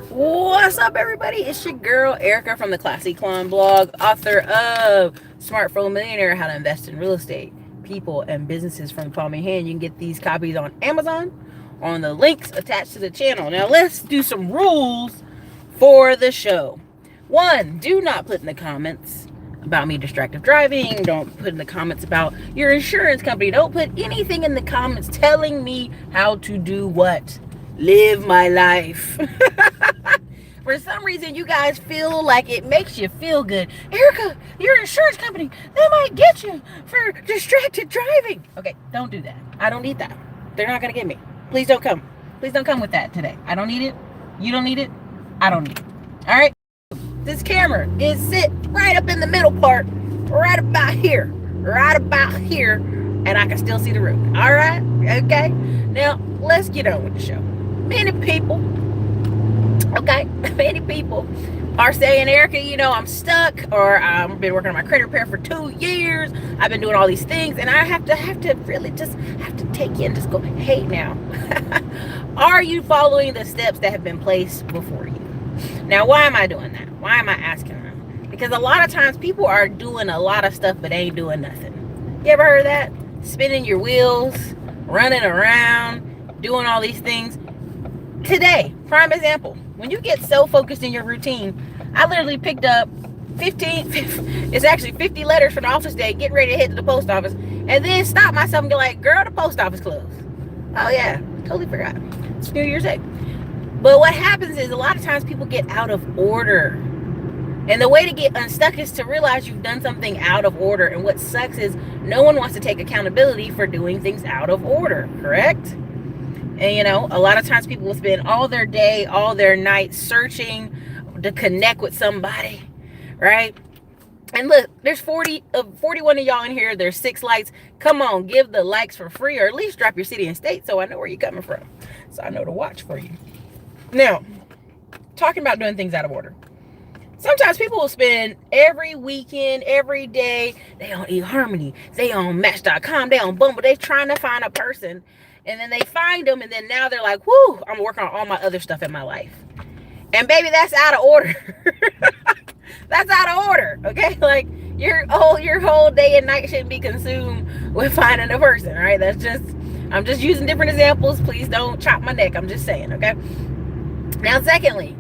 What's up, everybody? It's your girl Erica from the Classy Clone blog, author of Smartphone Millionaire: How to Invest in Real Estate, People, and Businesses from the Palm of Your Hand. You can get these copies on Amazon on the links attached to the channel. Now, let's do some rules for the show. One, do not put in the comments about me distracted driving. Don't put in the comments about your insurance company. Don't put anything in the comments telling me how to do what. Live my life. For some reason, you guys feel like it makes you feel good. Erica, your insurance company, they might get you for distracted driving. Okay, don't do that. I don't need that. They're not going to get me. Please don't come. Please don't come with that today. I don't need it. You don't need it. I don't need it. All right? This camera is sit right up in the middle part, right about here. Right about here. And I can still see the road. All right? Okay? Now, let's get on with the show. Many people are saying, Erica, I'm stuck, or I've been working on my credit repair for 2 years. I've been doing all these things, and I have to really just have to take you and just go, hey, now, are you following the steps that have been placed before you? Now, why am I doing that? Why am I asking them? Because a lot of times people are doing a lot of stuff, but ain't doing nothing. You ever heard of that? Spinning your wheels, running around, doing all these things. Today, prime example, when you get so focused in your routine, I literally picked up 50 letters from the office today, getting ready to head to the post office, and then stop myself and be like, girl, the post office closed. Oh yeah, totally forgot. It's New Year's Day. But what happens is a lot of times people get out of order. And the way to get unstuck is to realize you've done something out of order. And what sucks is no one wants to take accountability for doing things out of order, correct? And a lot of times people will spend all their day, all their night searching to connect with somebody, right? And look, there's 41 of y'all in here. There's 6 likes. Come on, give the likes for free, or at least drop your city and state so I know where you're coming from, so I know to watch for you. Now, talking about doing things out of order. Sometimes people will spend every weekend, every day, they on eHarmony, they on Match.com, they on Bumble, they trying to find a person. And then they find them, and then now they're like, whoo, I'm working on all my other stuff in my life. And baby, that's out of order. That's out of order, okay? Like, your whole day and night shouldn't be consumed with finding a person, all right? I'm just using different examples. Please don't chop my neck. I'm just saying, okay? Now, secondly,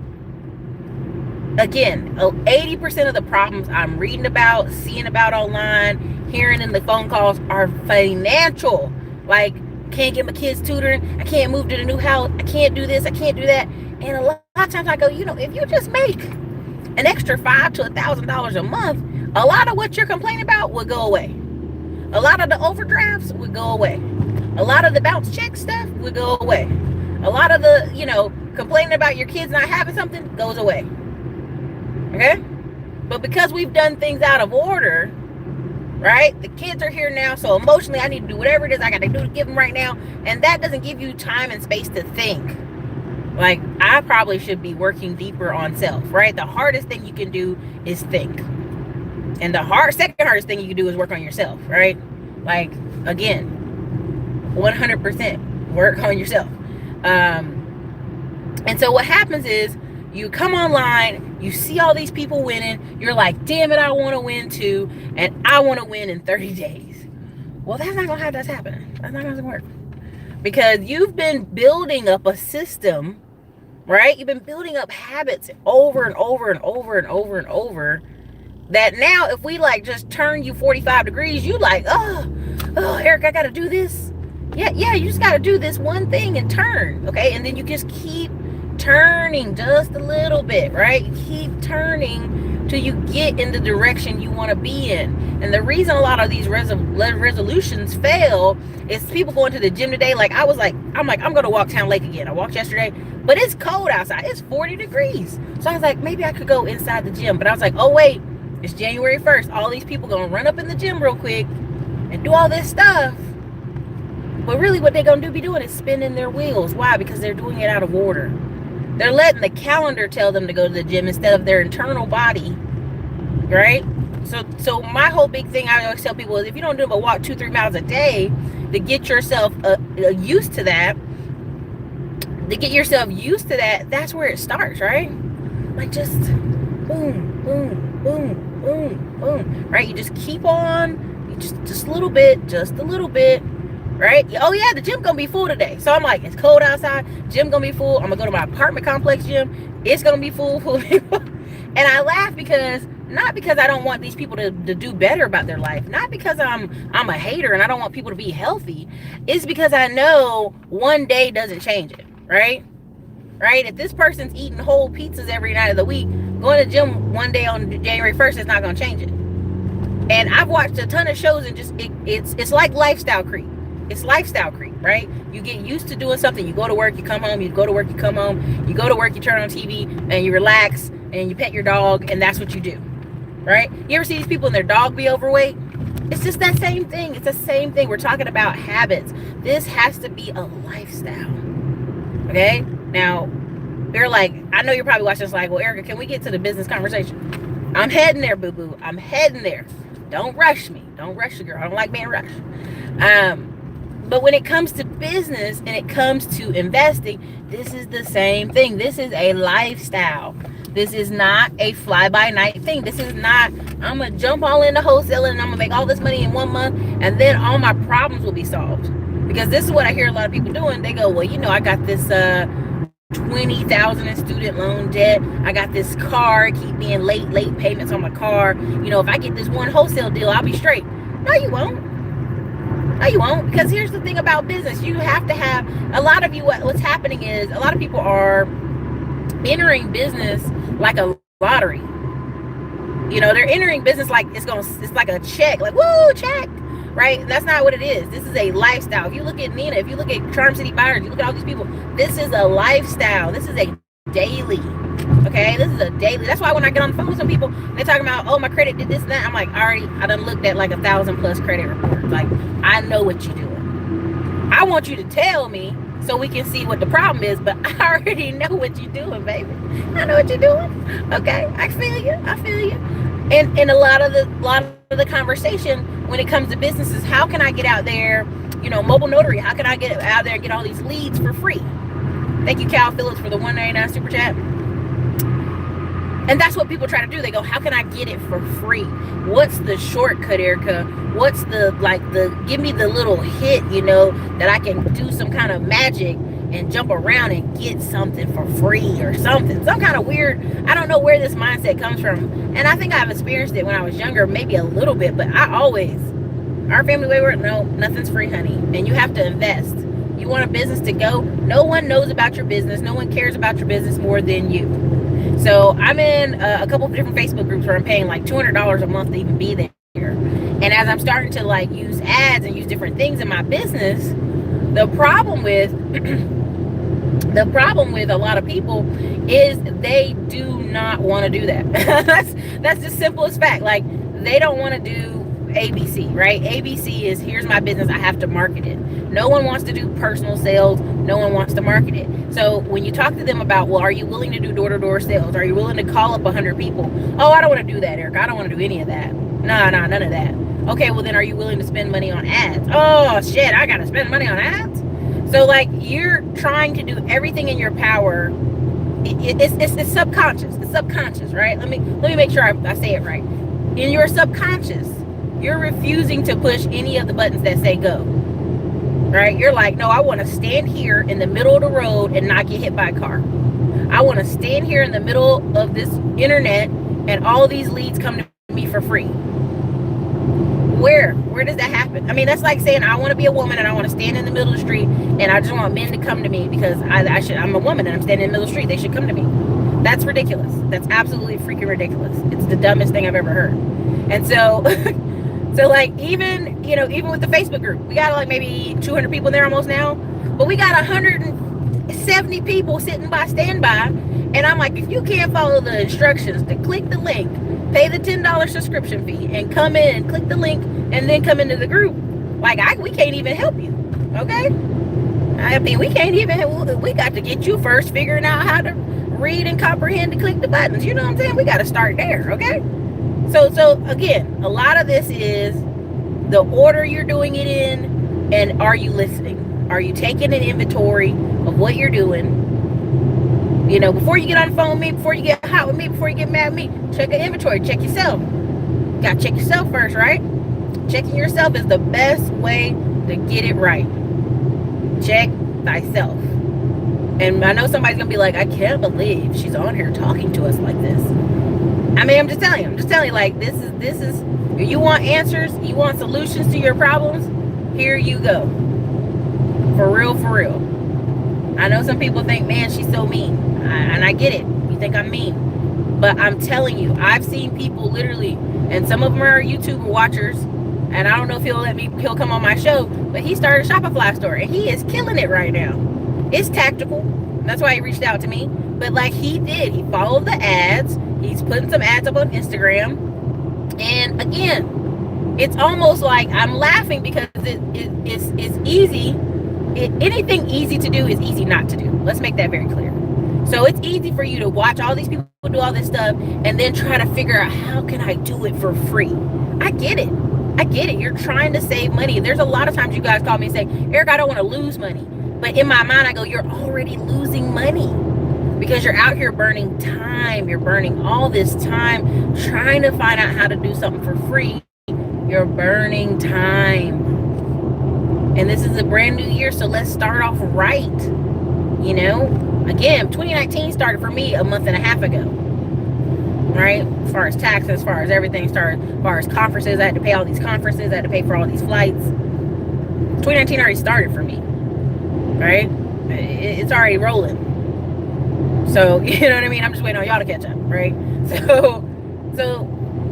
again, 80% of the problems I'm reading about, seeing about online, hearing in the phone calls are financial. Like, can't get my kids tutoring, I can't move to the new house, I can't do this, I can't do that. And a lot of times I go, if you just make an extra $500 to $1,000 a month, a lot of what you're complaining about would go away. A lot of the overdrafts would go away. A lot of the bounce check stuff would go away. A lot of the, complaining about your kids not having something goes away. Okay? But because we've done things out of order, right? The kids are here now, so emotionally I need to do whatever it is I got to do to give them right now, and that doesn't give you time and space to think. Like, I probably should be working deeper on self, right? The hardest thing you can do is think, and the second hardest thing you can do is work on yourself, right? Like, again, 100% work on yourself. And so what happens is you come online, you see all these people winning, you're like, damn it, I want to win too, and I want to win in 30 days. Well, that's not going to have that happen. That's not going to work. Because you've been building up a system, right? You've been building up habits over and over and over and over and over, that now if we just turn you 45 degrees, you like, oh, Eric, I got to do this. Yeah, you just got to do this one thing and turn, okay? And then you just keep turning just a little bit, right? You keep turning till you get in the direction you want to be in. And the reason a lot of these resolutions fail is people going to the gym today. I'm going to walk Town Lake again. I walked yesterday, but it's cold outside. It's 40 degrees. So I was like, maybe I could go inside the gym. But I was like, oh wait, it's January 1st. All these people going to run up in the gym real quick and do all this stuff. But really what they're going to be doing is spinning their wheels. Why? Because they're doing it out of order. They're letting the calendar tell them to go to the gym instead of their internal body, right? So my whole big thing I always tell people is, if you don't do but walk 2-3 miles a day to get yourself used to that, to get yourself used to that, that's where it starts, right? Like just boom, boom, boom, boom, boom, right? You just keep on, you just a little bit, right? Oh yeah, the gym gonna be full today. So I'm like, it's cold outside, gym gonna be full. I'm gonna go to my apartment complex gym. It's gonna be full of people. And I laugh because, not because I don't want these people to do better about their life, not because I'm a hater and I don't want people to be healthy. It's because I know one day doesn't change it, right? Right? If this person's eating whole pizzas every night of the week, going to the gym one day on January 1st is not going to change it. And I've watched a ton of shows and just it's like lifestyle creep. It's lifestyle creep, right? You get used to doing something. You go to work, you come home, you go to work, you come home, you go to work, you turn on TV and you relax and you pet your dog, and that's what you do, right? You ever see these people and their dog be overweight? It's just that same thing. It's the same thing. We're talking about habits. This has to be a lifestyle. Okay? Now, they're like, I know you're probably watching this like, well, Erica, can we get to the business conversation? I'm heading there, boo-boo. I'm heading there. Don't rush me. Don't rush the girl. I don't like being rushed. But when it comes to business and it comes to investing, this is the same thing. This is a lifestyle. This is not a fly-by-night thing. This is not, I'm going to jump all into wholesaling and I'm going to make all this money in 1 month and then all my problems will be solved. Because this is what I hear a lot of people doing. They go, well, you know, I got this $20,000 in student loan debt. I got this car, keep me in late payments on my car. You know, if I get this one wholesale deal, I'll be straight. No, you won't. No, you won't. Because here's the thing about business. You have to have, a lot of you, what's happening is a lot of people are entering business like a lottery. You know, they're entering business like it's like a check, like, woo, check, right? That's not what it is. This is a lifestyle. If you look at Nina, if you look at Charm City Buyers, you look at all these people, this is a lifestyle. This is a daily, okay? This is a daily. That's why when I get on the phone with some people, they're talking about, oh, my credit did this and that. I'm like, I done looked at like 1,000+ credit reports. Like, I know what you're doing. I want you to tell me so we can see what the problem is, but I already know what you're doing, baby. I know what you're doing. Okay, I feel you. And a lot of the conversation when it comes to businesses, how can I get out there, you know, mobile notary, how can I get out there and get all these leads for free? Thank you, Cal Phillips, for the $1.99 super chat. And that's what people try to do. They go, how can I get it for free? What's the shortcut, Erica? What's give me the little hit, you know, that I can do some kind of magic and jump around and get something for free or something. Some kind of weird, I don't know where this mindset comes from. And I think I've experienced it when I was younger, maybe a little bit, but our family way work, no, nothing's free, honey. And you have to invest. You want a business to go, no one knows about your business. No one cares about your business more than you. So I'm in a couple of different Facebook groups where I'm paying like $200 a month to even be there. And as I'm starting to like use ads and use different things in my business, the problem with a lot of people is they do not want to do that. that's the simplest fact. Like, they don't want to do ABC, right? ABC is, here's my business, I have to market it. No one wants to do personal sales. No one wants to market it. So when you talk to them about, well, are you willing to do door-to-door sales? Are you willing to call up 100 people? Oh, I don't want to do that, Eric. I don't want to do any of that. No, none of that. Okay, well then are you willing to spend money on ads? Oh shit, I gotta spend money on ads? So like, you're trying to do everything in your power. It's subconscious. It's subconscious, right? Let me make sure I say it right. In your subconscious, you're refusing to push any of the buttons that say go. Right? You're like, no, I want to stand here in the middle of the road and not get hit by a car. I want to stand here in the middle of this internet and all these leads come to me for free. Where does that happen? I mean, that's like saying I want to be a woman and I want to stand in the middle of the street and I just want men to come to me because I'm a woman and I'm standing in the middle of the street. They should come to me. That's ridiculous. That's absolutely freaking ridiculous. It's the dumbest thing I've ever heard. And so so like, even with the Facebook group, we got like maybe 200 people in there almost now, but we got 170 people sitting by standby. And I'm like, if you can't follow the instructions to click the link, pay the $10 subscription fee and come in and click the link and then come into the group, like, we can't even help you. Okay. I mean, we got to get you first figuring out how to read and comprehend to click the buttons. You know what I'm saying? We got to start there. Okay. So again, a lot of this is the order you're doing it in, and are you listening? Are you taking an inventory of what you're doing? You know, before you get on the phone with me, before you get hot with me, before you get mad with me, check an inventory, check yourself. You gotta check yourself first, right? Checking yourself is the best way to get it right. Check thyself. And I know somebody's gonna be like, I can't believe she's on here talking to us like this. I mean, I'm just telling you, like, this is, you want answers, you want solutions to your problems, here you go. For real, for real. I know some people think, man, she's so mean. And I get it. You think I'm mean. But I'm telling you, I've seen people literally, and some of them are YouTube watchers, and I don't know if he'll come on my show, but he started a Shopify store, and he is killing it right now. It's tactical. That's why he reached out to me. But like he did, he followed the ads. He's putting some ads up on Instagram. And again, it's almost like I'm laughing because it's easy. Anything easy to do is easy not to do. Let's make that very clear. So it's easy for you to watch all these people do all this stuff and then try to figure out, how can I do it for free? I get it. You're trying to save money. There's a lot of times you guys call me and say, Eric, I don't want to lose money. But in my mind, I go, you're already losing money because you're out here burning time. You're burning all this time trying to find out how to do something for free. You're burning time. And this is a brand new year, so let's start off right. You know, again, 2019 started for me a month and a half ago. Right? As far as taxes, as far as everything started, as far as conferences, I had to pay all these conferences, I had to pay for all these flights. 2019 already started for me. Right? It's already rolling. So, you know what I mean? I'm just waiting on y'all to catch up, right? So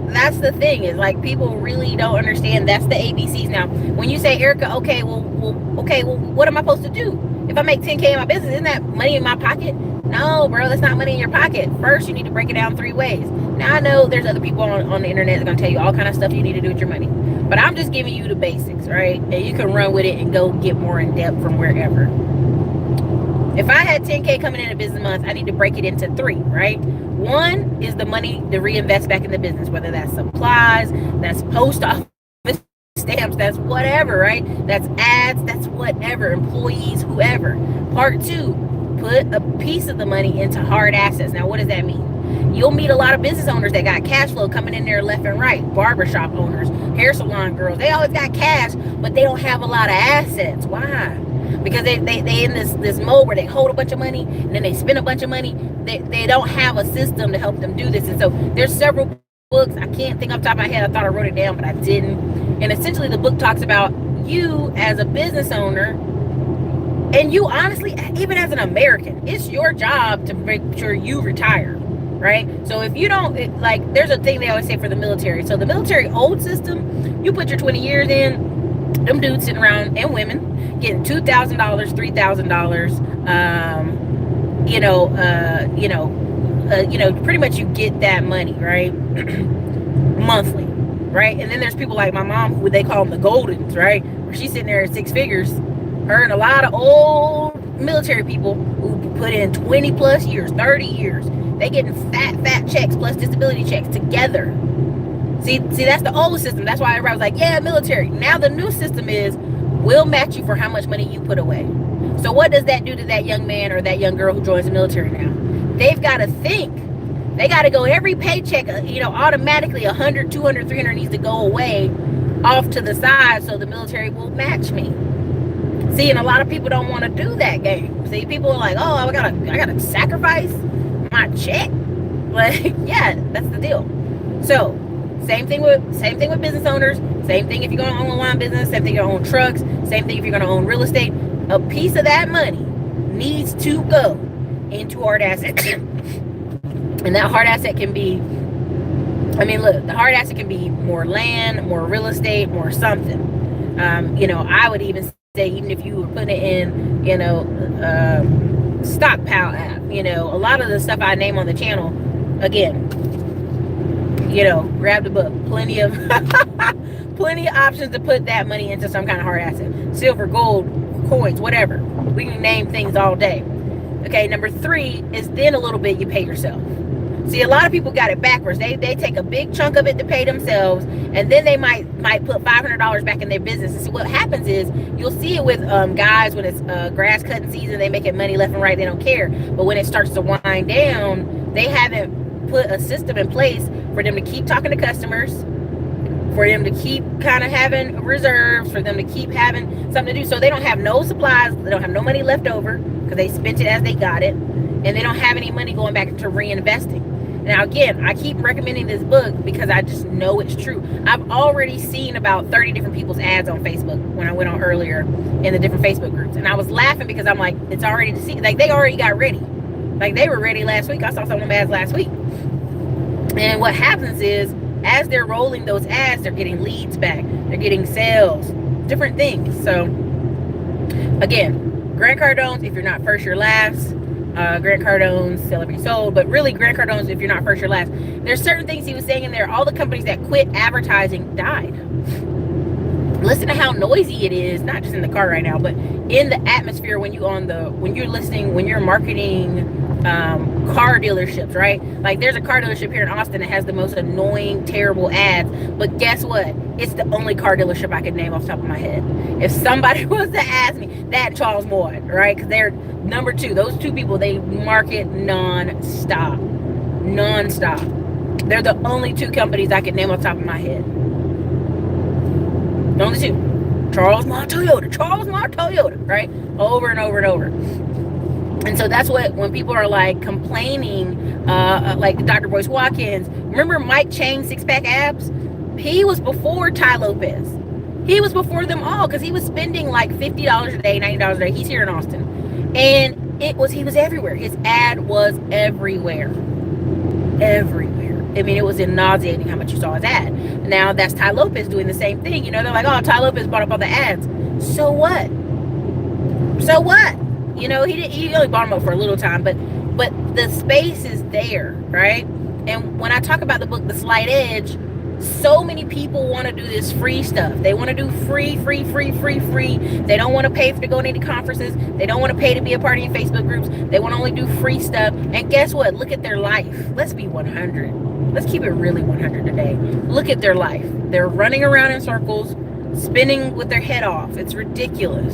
that's the thing, is like, people really don't understand. That's the ABCs. Now, when you say, Erica, okay, well, what am I supposed to do? If I make 10K in my business, isn't that money in my pocket? No, bro, that's not money in your pocket. First, you need to break it down 3 ways. Now, I know there's other people on the internet that are going to tell you all kind of stuff you need to do with your money. But I'm just giving you the basics, right? And you can run with it and go get more in depth from wherever. If I had 10K coming in a business month, I need to break it into 3, right? 1 is the money to reinvest back in the business, whether that's supplies, that's post office stamps, that's whatever, right? That's ads, that's whatever, employees, whoever. Part 2, put a piece of the money into hard assets. Now, what does that mean? You'll meet a lot of business owners that got cash flow coming in there left and right. Barbershop owners, hair salon girls, they always got cash, but they don't have a lot of assets. Why? Because they in this mode where they hold a bunch of money and then they spend a bunch of money. They don't have a system to help them do this. And so there's several books. I can't think off the top of my head. I thought I wrote it down, but I didn't. And essentially the book talks about you as a business owner, and you honestly, even as an American, it's your job to make sure you retire, right? So if you don't, like, there's a thing they always say for the military. So the military old system, you put your 20 years in, them dudes sitting around, and women, getting $2,000, $3,000, pretty much you get that money, right? Monthly, right? And then there's people like my mom, who they call them the Goldens, right? Where she's sitting there at 6 figures. Her and a lot of old military people who put in 20 plus years, 30 years, they getting fat checks plus disability checks together. See, that's the old system. That's why everybody was like, yeah, military. Now the new system is, we'll match you for how much money you put away. So what does that do to that young man or that young girl who joins the military now? They've got to think. They got to go every paycheck, automatically 100, 200, 300 needs to go away off to the side so the military will match me. See, and a lot of people don't want to do that game. See, people are like, oh, I gotta sacrifice my check. Like, yeah, that's the deal. So same thing with business owners. Same thing if you're going to own a line business. Same thing if you're going to own trucks. Same thing if you're going to own real estate. A piece of that money needs to go into hard assets. And that hard asset can be, the hard asset can be more land, more real estate, more something. I would even say, even if you were putting it in, Stockpile app, a lot of the stuff I name on the channel, again, grab the book. Plenty of options to put that money into some kind of hard asset. Silver, gold, coins, whatever. We can name things all day. Okay, number 3 is then a little bit you pay yourself. See, a lot of people got it backwards. They take a big chunk of it to pay themselves, and then they might put $500 back in their business. And see, what happens is, you'll see it with guys when it's grass cutting season. They making money left and right. They don't care. But when it starts to wind down, they haven't put a system in place for them to keep talking to customers, for them to keep kind of having reserves, for them to keep having something to do. So they don't have no supplies. They don't have no money left over because they spent it as they got it. And they don't have any money going back into reinvesting. Now, again, I keep recommending this book because I just know it's true. I've already seen about 30 different people's ads on Facebook when I went on earlier in the different Facebook groups. And I was laughing because I'm like, it's already deceived. Like, they already got ready. Like, they were ready last week. I saw some of them ads last week. And what happens is, as they're rolling those ads, they're getting leads back. They're getting sales, different things. So, again, Grant Cardone's, if you're not first, you're last. Grant Cardone's Sell Every Sold, but really Grant Cardone's if you're not first, you're last. There's certain things he was saying in there. All the companies that quit advertising died. Listen to how noisy it is, not just in the car right now, but in the atmosphere when you're marketing car dealerships, right? Like, there's a car dealership here in Austin that has the most annoying, terrible ads, but guess what? It's the only car dealership I could name off the top of my head. If somebody was to ask me, that Charles Moore, right? Because they're number two. Those two people, they market non-stop. They're the only two companies I could name off the top of my head. The only two. Charles Moore Toyota, right? Over and over and over. And so that's what, when people are like complaining, like Dr. Boyce Watkins, remember Mike Chang's six-pack abs? He was before Ty Lopez. He was before them all because he was spending like $50 a day, $90 a day. He's here in Austin. And he was everywhere. His ad was everywhere. I mean, it was nauseating how much you saw his ad. Now that's Ty Lopez doing the same thing. You know, they're like, oh, Ty Lopez bought up all the ads. So what? You know, he only bought them up for a little time, but the space is there, right? And when I talk about the book, The Slight Edge, so many people want to do this free stuff. They want to do free. They don't want to pay to go to any conferences. They don't want to pay to be a part of any Facebook groups. They want to only do free stuff. And guess what? Look at their life. Let's be 100. Let's keep it really 100 today. Look at their life. They're running around in circles, spinning with their head off. It's ridiculous.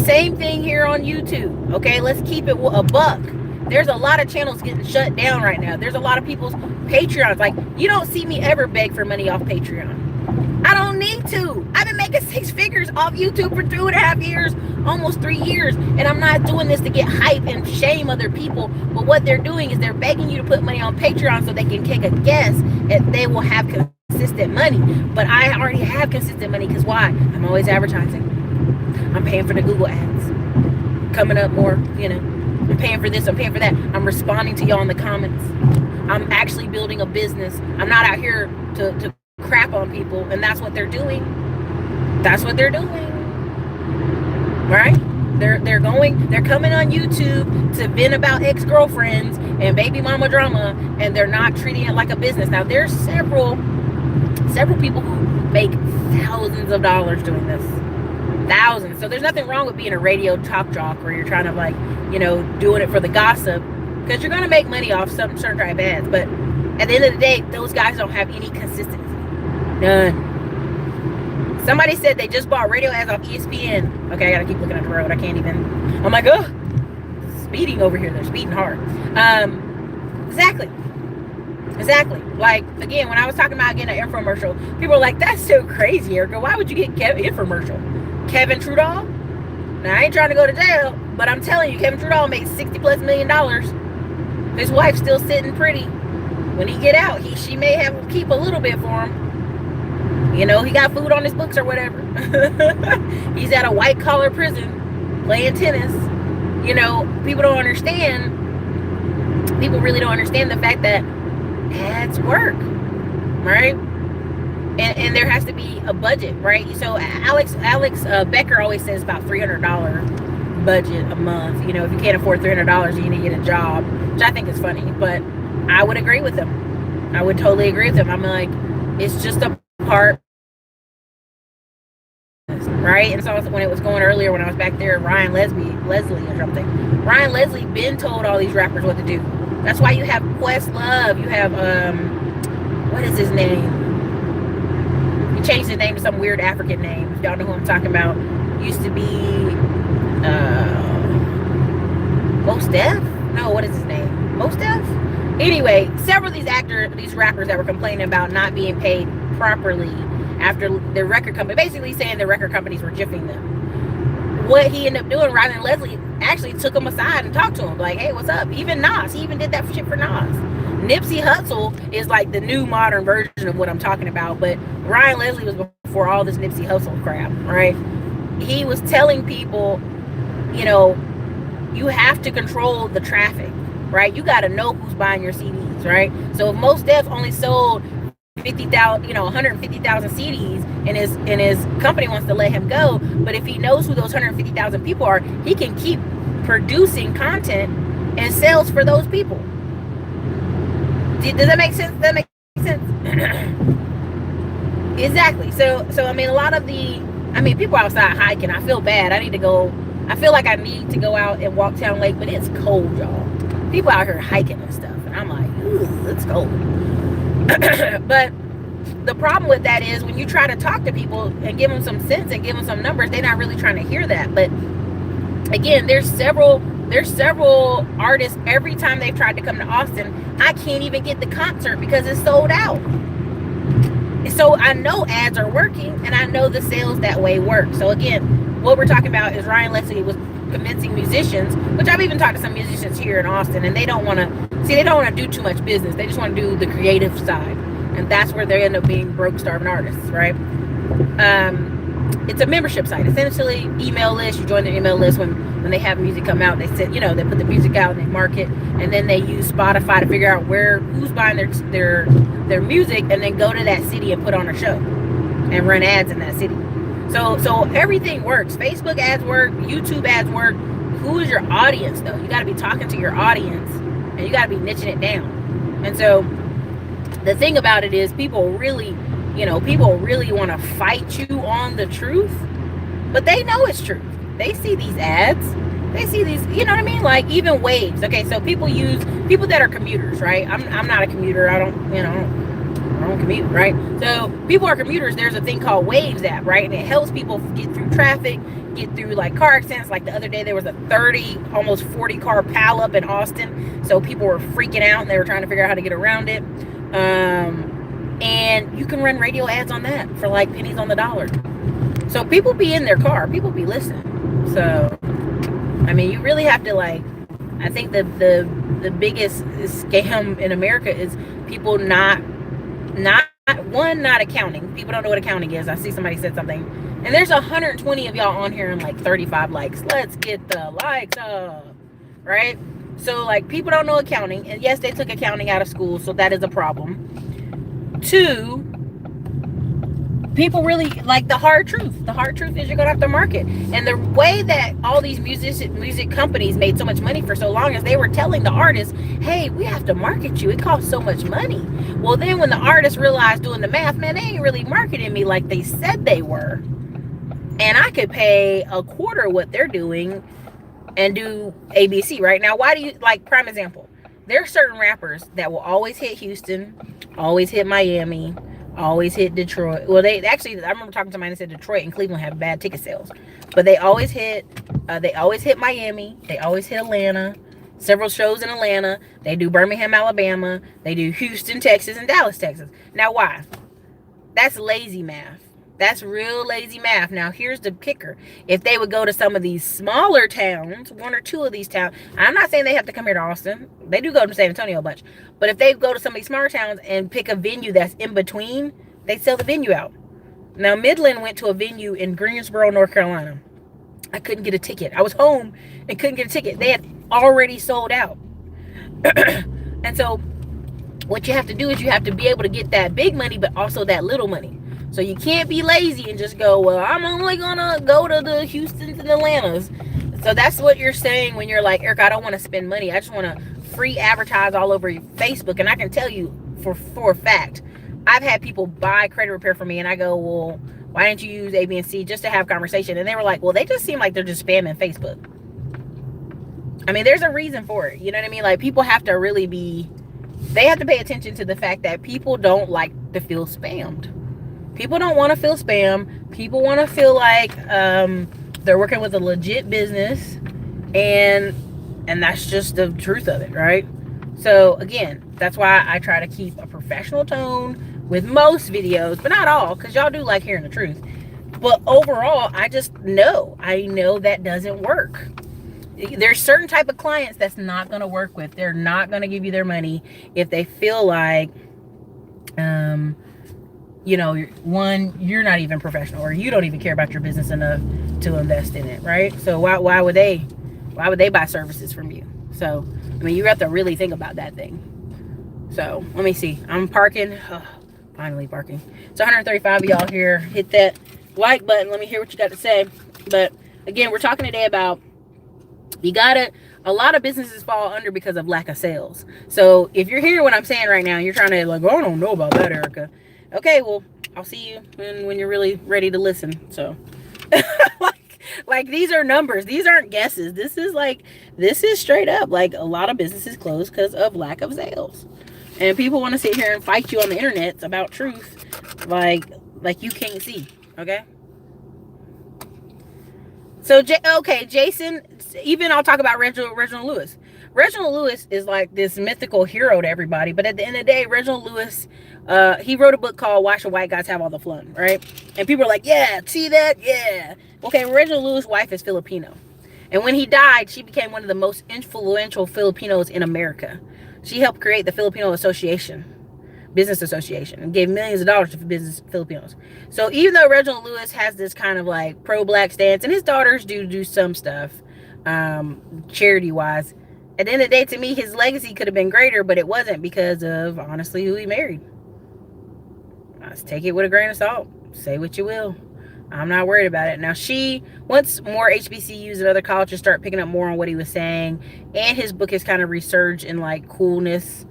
Same thing here on YouTube. Okay, let's keep it a buck. There's a lot of channels getting shut down right now. There's a lot of people's Patreons. Like, you don't see me ever beg for money off Patreon. I don't need to. I've been making 6 figures off YouTube for 2.5 years, almost 3 years. And I'm not doing this to get hype and shame other people. But what they're doing is they're begging you to put money on Patreon so they can take a guess that they will have consistent money. But I already have consistent money because why? I'm always advertising. I'm paying for the Google ads. Coming up more, you know. I'm paying for this, I'm paying for that. I'm responding to y'all in the comments. I'm actually building a business. I'm not out here to crap on people, and that's what they're doing. That's what they're doing. Right? They're coming on YouTube to vent about ex-girlfriends and baby mama drama, and they're not treating it like a business. Now, there's several people who make thousands of dollars doing this. Thousands. So there's nothing wrong with being a radio talk jock where you're trying to, like, you know, doing it for the gossip, because you're going to make money off some certain type of ads. But at the end of the day, those guys don't have any consistency. None. Somebody said they just bought radio ads off ESPN. Okay, I got to keep looking at the road. I can't even. I'm like, oh, speeding over here. They're speeding hard. Exactly. Like, again, when I was talking about getting an infomercial, people were like, that's so crazy, Erica. Why would you get an infomercial? Kevin Trudeau? Now, I ain't trying to go to jail, but I'm telling you, Kevin Trudeau makes $60+ million. His wife's still sitting pretty. When he get out, she may have keep a little bit for him. You know, he got food on his books or whatever. He's at a white-collar prison playing tennis. You know, people don't understand. People really don't understand the fact that ads work, right? And there has to be a budget, right? So Alex Becker always says about $300 budget a month. You know, if you can't afford $300, you need to get a job, which I think is funny. But I would agree with him. I would totally agree with him. I'm like, it's just a part, right? And so when it was going earlier, when I was back there, Ryan Leslie or something. Ryan Leslie been told all these rappers what to do. That's why you have Questlove. You have what is his name? He changed his name to some weird African name. If y'all know who I'm talking about. Used to be Most Def? No, what is his name? Most Def? Anyway, several of these rappers that were complaining about not being paid properly after the record company, basically saying the record companies were jiffing them. What he ended up doing, Ryan Leslie actually took him aside and talked to him, like, hey, what's up? Even Nas, he even did that shit for Nas. Nipsey Hussle is like the new modern version of what I'm talking about, but Ryan Leslie was before all this Nipsey Hussle crap, right? He was telling people, you know, you have to control the traffic, right? You got to know who's buying your CDs, right? So if Mos Def only sold 50,000, 150,000 CDs, and his company wants to let him go, but if he knows who those 150,000 people are, he can keep producing content and sales for those people. Does that make sense? Does that make sense? Exactly. So I mean, a lot of people outside hiking. I feel bad. I feel like I need to go out and walk Town Lake, but it's cold, y'all. People out here hiking and stuff, and I'm like, ooh, it's cold. But the problem with that is when you try to talk to people and give them some sense and give them some numbers, they're not really trying to hear that. But again, there's several artists, every time they've tried to come to Austin, I can't even get the concert because it's sold out. So I know ads are working, and I know the sales that way work. So again, what we're talking about is Ryan Leslie was convincing musicians, which I've even talked to some musicians here in Austin, and they don't want to do too much business. They just want to do the creative side, and that's where they end up being broke, starving artists, right? It's a membership site, essentially. Email list. You join their email list when they have music come out. They said, they put the music out and they market, and then they use Spotify to figure out who's buying their music, and then go to that city and put on a show and run ads in that city. So everything works. Facebook ads work, YouTube ads work. Who is your audience, though? You got to be talking to your audience, and you got to be niching it down. And so the thing about it is, people really want to fight you on the truth, but they know it's truth. They see these ads. They see these, you know what I mean? Like even Waves. Okay, so people that are commuters, right? I'm not a commuter. I don't commute, right? So people are commuters. There's a thing called Waves app, right? And it helps people get through traffic, get through like car accidents. Like the other day, there was a 30, almost 40 car pileup in Austin. So people were freaking out and they were trying to figure out how to get around it. And you can run radio ads on that for like pennies on the dollar. So people be in their car, people be listening. So, I mean, you really have to I think the biggest scam in America is people not accounting. People don't know what accounting is. I see somebody said something, and there's 120 of y'all on here and like 35 likes. Let's get the likes up, right? So people don't know accounting, and yes, they took accounting out of school, so that is a problem. 2, people really like the hard truth. The hard truth is you're gonna have to market. And the way that all these music companies made so much money for so long is they were telling the artists, hey, we have to market you. It costs so much money. Well, then when the artists realized doing the math, man, they ain't really marketing me like they said they were. And I could pay a quarter what they're doing and do ABC, right? Now, why do you, prime example, there are certain rappers that will always hit Houston, always hit Miami, always hit Detroit. Well, I remember talking to somebody that said Detroit and Cleveland have bad ticket sales, but they always hit Miami, they always hit Atlanta, several shows in Atlanta, they do Birmingham, Alabama, they do Houston, Texas, and Dallas, Texas. Now, why? That's lazy math. That's real lazy math. Now, here's the kicker. If they would go to some of these smaller towns, 1 or 2 of these towns, I'm not saying they have to come here to Austin. They do go to San Antonio a bunch. But if they go to some of these smaller towns and pick a venue that's in between, they sell the venue out. Now, Midland went to a venue in Greensboro, North Carolina. I couldn't get a ticket. I was home and couldn't get a ticket. They had already sold out. And so what you have to do is you have to be able to get that big money, but also that little money. So you can't be lazy and just go, well, I'm only gonna go to the Houstons and Atlantas. So that's what you're saying when you're like, Eric, I don't want to spend money. I just want to free advertise all over Facebook. And I can tell you for a fact, I've had people buy credit repair for me, and I go, well, why didn't you use A, B, and C just to have conversation? And they were like, well, they just seem like they're just spamming Facebook. I mean, there's a reason for it. You know what I mean? Like, people have to really they have to pay attention to the fact that people don't like to feel spammed. People don't want to feel spam. People want to feel like they're working with a legit business, and that's just the truth of it, right? So again, that's why I try to keep a professional tone with most videos, but not all, because y'all do like hearing the truth. But overall, I know that doesn't work. There's certain type of clients that's not going to work with. They're not going to give you their money if they feel like, one, you're not even professional, or you don't even care about your business enough to invest in it, right? So why would they buy services from you? So, I mean, you have to really think about that thing. So, let me see. I'm parking. Oh, finally parking. It's 135 of y'all here. Hit that like button. Let me hear what you got to say. But, again, we're talking today about a lot of businesses fall under because of lack of sales. So, if you're hearing what I'm saying right now, you're trying to like, oh, I don't know about that, Erica. Okay, well, I'll see you when you're really ready to listen. So, like these are numbers. These aren't guesses. This is straight up. Like, a lot of businesses close because of lack of sales. And people want to sit here and fight you on the internet about truth like you can't see, okay? So, Jason, even I'll talk about Reginald Lewis. Reginald Lewis is like this mythical hero to everybody, but at the end of the day, Reginald Lewis, he wrote a book called Why Should White Guys Have All the Fun, right? And people are like, yeah, see that? Yeah. Okay, Reginald Lewis' wife is Filipino. And when he died, she became one of the most influential Filipinos in America. She helped create the Filipino Business Association, and gave millions of dollars to business Filipinos. So even though Reginald Lewis has this kind of like pro-black stance, and his daughters do some stuff, charity-wise, at the end of the day, to me, his legacy could have been greater, but it wasn't because of, honestly, who he married. Let's take it with a grain of salt. Say what you will. I'm not worried about it. Now, once more HBCUs and other colleges start picking up more on what he was saying, and his book has kind of resurged in like coolness,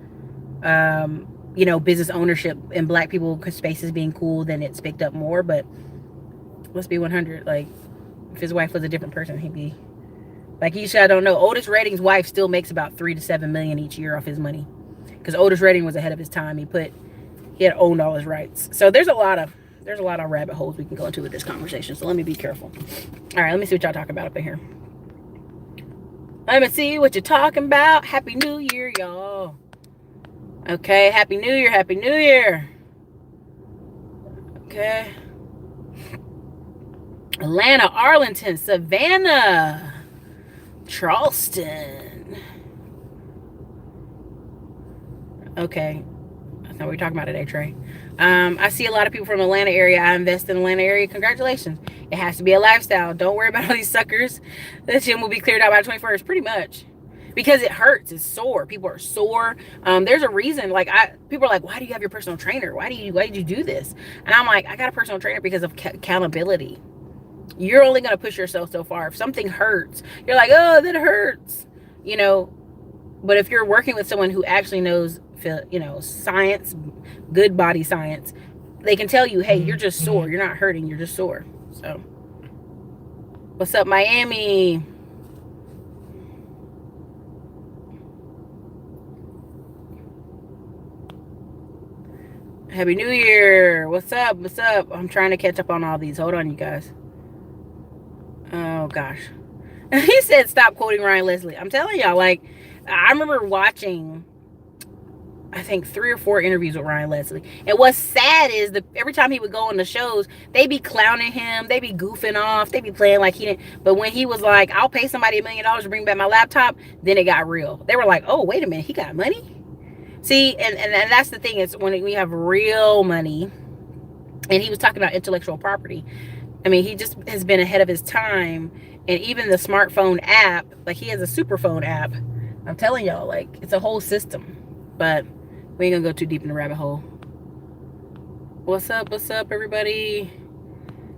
business ownership and black people spaces being cool, then it's picked up more. But let's be 100. Like, if his wife was a different person, he'd be like, I don't know. Otis Redding's wife still makes about $3 to $7 million each year off his money, because Otis Redding was ahead of his time. He had owned all his rights. So there's a lot of rabbit holes we can go into with this conversation. So let me be careful. All right, let me see what y'all talking about up in here. Let me see what you're talking about. Happy New Year, y'all. Okay, Happy New Year, Happy New Year. Okay. Atlanta, Arlington, Savannah, Charleston. Okay. That's not what we're talking about today, Trey. I see a lot of people from the Atlanta area. I invest in the Atlanta area. Congratulations. It has to be a lifestyle. Don't worry about all these suckers. The gym will be cleared out by the 21st, pretty much. Because it hurts. It's sore. People are sore. There's a reason. Like, people are like, why do you have your personal trainer? Why did you do this? And I'm like, I got a personal trainer because of accountability. You're only going to push yourself so far. If something hurts, you're like, oh, that hurts. But if you're working with someone who actually knows, science, good body science, they can tell you, hey, you're just sore. You're not hurting. You're just sore. So, what's up, Miami? Happy New Year. What's up? What's up? I'm trying to catch up on all these. Hold on, you guys. Oh, gosh. He said stop quoting Ryan Leslie. I'm telling y'all, like, I remember watching, I think, 3 or 4 interviews with Ryan Leslie. And what's sad is every time he would go on the shows, they be clowning him. They be goofing off. They be playing like he didn't. But when he was like, I'll pay somebody $1 million to bring back my laptop, then it got real. They were like, oh, wait a minute. He got money? See, and that's the thing, is when we have real money, and he was talking about intellectual property. I mean, he just has been ahead of his time. And even the smartphone app, like, he has a super phone app. I'm telling y'all, like, it's a whole system. But we ain't gonna go too deep in the rabbit hole. What's up, everybody?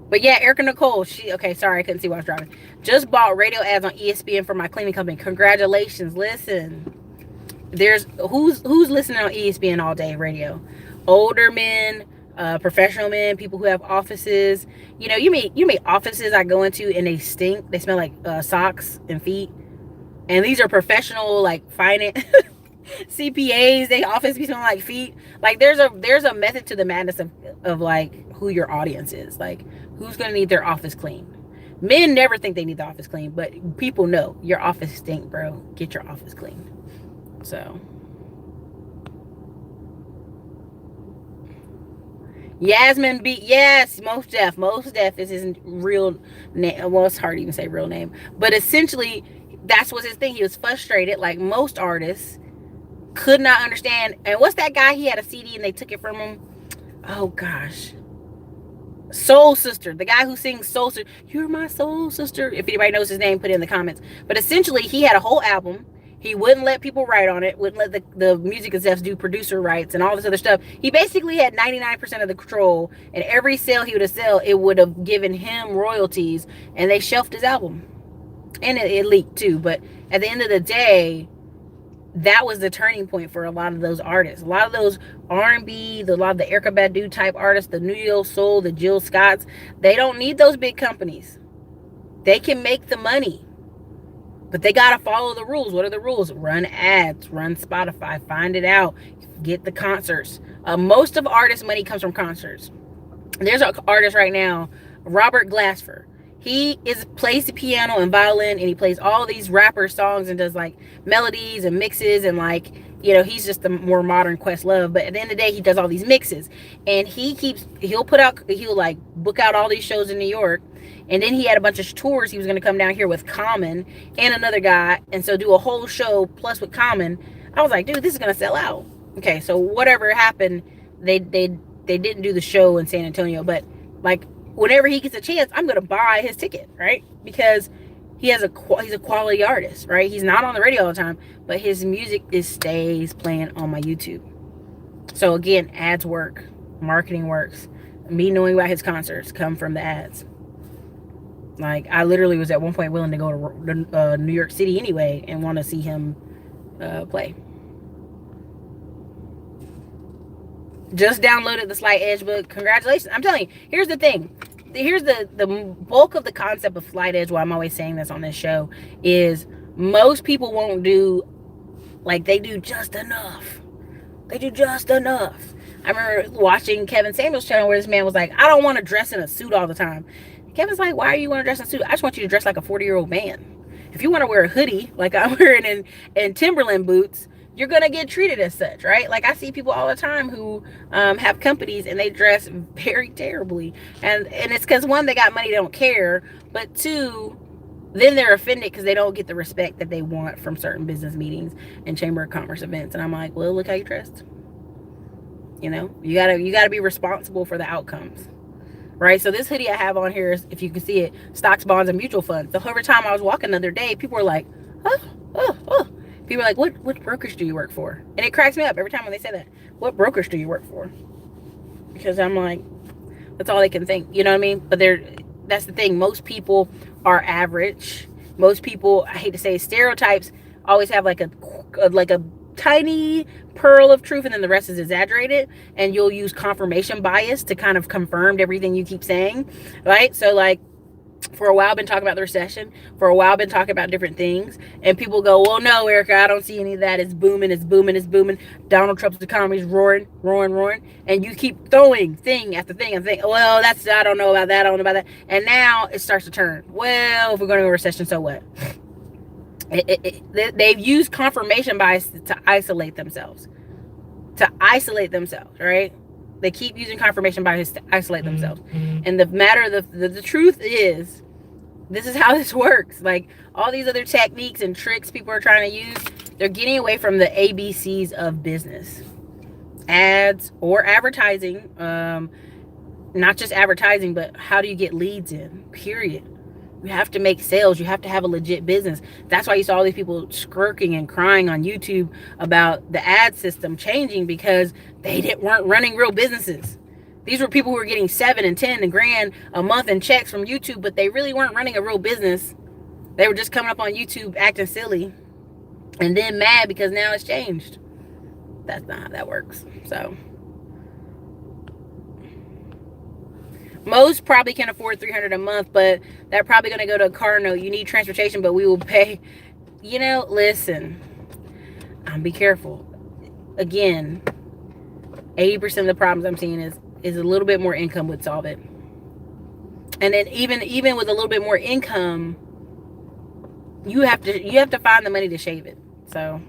But yeah, Erica Nicole, okay, sorry, I couldn't see while I was driving. Just bought radio ads on ESPN for my cleaning company. Congratulations. Listen, there's who's listening on ESPN all day radio? Older men, professional men, people who have offices. You meet offices I go into and they stink. They smell like socks and feet. And these are professional, like, finance CPAs. They often be smelling like feet. Like, there's a method to the madness of like who your audience is. Like, who's gonna need their office cleaned. Men never think they need the office cleaned, but people know your office stink, bro. Get your office cleaned. So, Yasmin B. Yes, Most Def. Most Def is his real name. Well, it's hard to even say real name, but essentially, that's was his thing. He was frustrated, like most artists, could not understand. And what's that guy? He had a CD and they took it from him. Oh gosh, Soul Sister, the guy who sings Soul Sister. You're my soul sister. If anybody knows his name, put it in the comments. But essentially, he had a whole album. He wouldn't let people write on it, wouldn't let the music execs do producer rights and all this other stuff. He basically had 99% of the control, and every sale he would have sell, it would have given him royalties, and they shelved his album. And it leaked too. But at the end of the day, that was the turning point for a lot of those artists. A lot of those R&B, a lot of the Erykah Badu type artists, the New Soul, the Jill Scotts, they don't need those big companies. They can make the money, but they got to follow the rules. What are the rules? Run ads, run Spotify, find it out, get the concerts. Most of artists' money comes from concerts. There's an artist right now, Robert Glasper. He plays the piano and violin, and he plays all these rapper songs and does like melodies and mixes, and like, you know, he's just the more modern Questlove. But at the end of the day, he does all these mixes, and he'll like book out all these shows in New York, and then he had a bunch of tours. He was going to come down here with Common and another guy, and so do a whole show plus with Common. I was like, dude, this is going to sell out. Okay, so whatever happened, they didn't do the show in San Antonio, but like, whenever he gets a chance, I'm going to buy his ticket, right? Because he's a quality artist, right? He's not on the radio all the time, but his music stays playing on my YouTube. So again, ads work, marketing works. Me knowing about his concerts come from the ads. Like, I literally was at one point willing to go to New York City anyway and want to see him play. Just downloaded the Slight Edge book. Congratulations. I'm telling you, here's the thing. Here's the bulk of the concept of Slight Edge, why I'm always saying this on this show, is most people won't do, like, they do just enough. They do just enough. I remember watching Kevin Samuels' channel where this man was like, I don't want to dress in a suit all the time. Kevin's like, why are you want to dress in a suit? I just want you to dress like a 40-year-old man. If you want to wear a hoodie, like I'm wearing in Timberland boots, you're going to get treated as such, right? Like, I see people all the time who have companies and they dress very terribly. And it's because, one, they got money, they don't care. But two, then they're offended because they don't get the respect that they want from certain business meetings and chamber of commerce events. And I'm like, well, look how you dressed. You know, you gotta be responsible for the outcomes, right? So this hoodie I have on here is, if you can see it, stocks, bonds, and mutual funds. So every time I was walking the other day, people were like, oh. People are like, what brokerage do you work for? And it cracks me up every time when they say that. What brokerage do you work for? Because I'm like, that's all they can think. You know what I mean? But that's the thing. Most people are average. Most people, I hate to say, stereotypes always have like a tiny pearl of truth, and then the rest is exaggerated. And you'll use confirmation bias to kind of confirm everything you keep saying, right? So like, for a while I've been talking about the recession. For a while I've been talking about different things, and people go, well, no, Erica, I don't see any of that. It's booming. Donald Trump's economy is roaring, and you keep throwing thing after thing and think, well, that's, I don't know about that, and now it starts to turn. Well, if we're going to go recession, so what? They've used confirmation bias to isolate themselves, right? They keep using confirmation bias to isolate themselves. And the truth is, this is how this works. Like, all these other techniques and tricks people are trying to use, they're getting away from the ABCs of business. Ads or advertising, not just advertising, but how do you get leads in, period. You have to make sales. You have to have a legit business. That's why you saw all these people squirking and crying on YouTube about the ad system changing, because they weren't running real businesses. These were people who were getting 7 and 10 and grand a month in checks from YouTube, but they really weren't running a real business. They were just coming up on YouTube acting silly and then mad because now it's changed. That's not how that works. So most probably can afford $300 a month, but they're probably going to go to a car note. You need transportation, but we will pay listen, be careful. Again, 80% of the problems I'm seeing is a little bit more income would solve it. And then even with a little bit more income, you have to find the money to shave it. So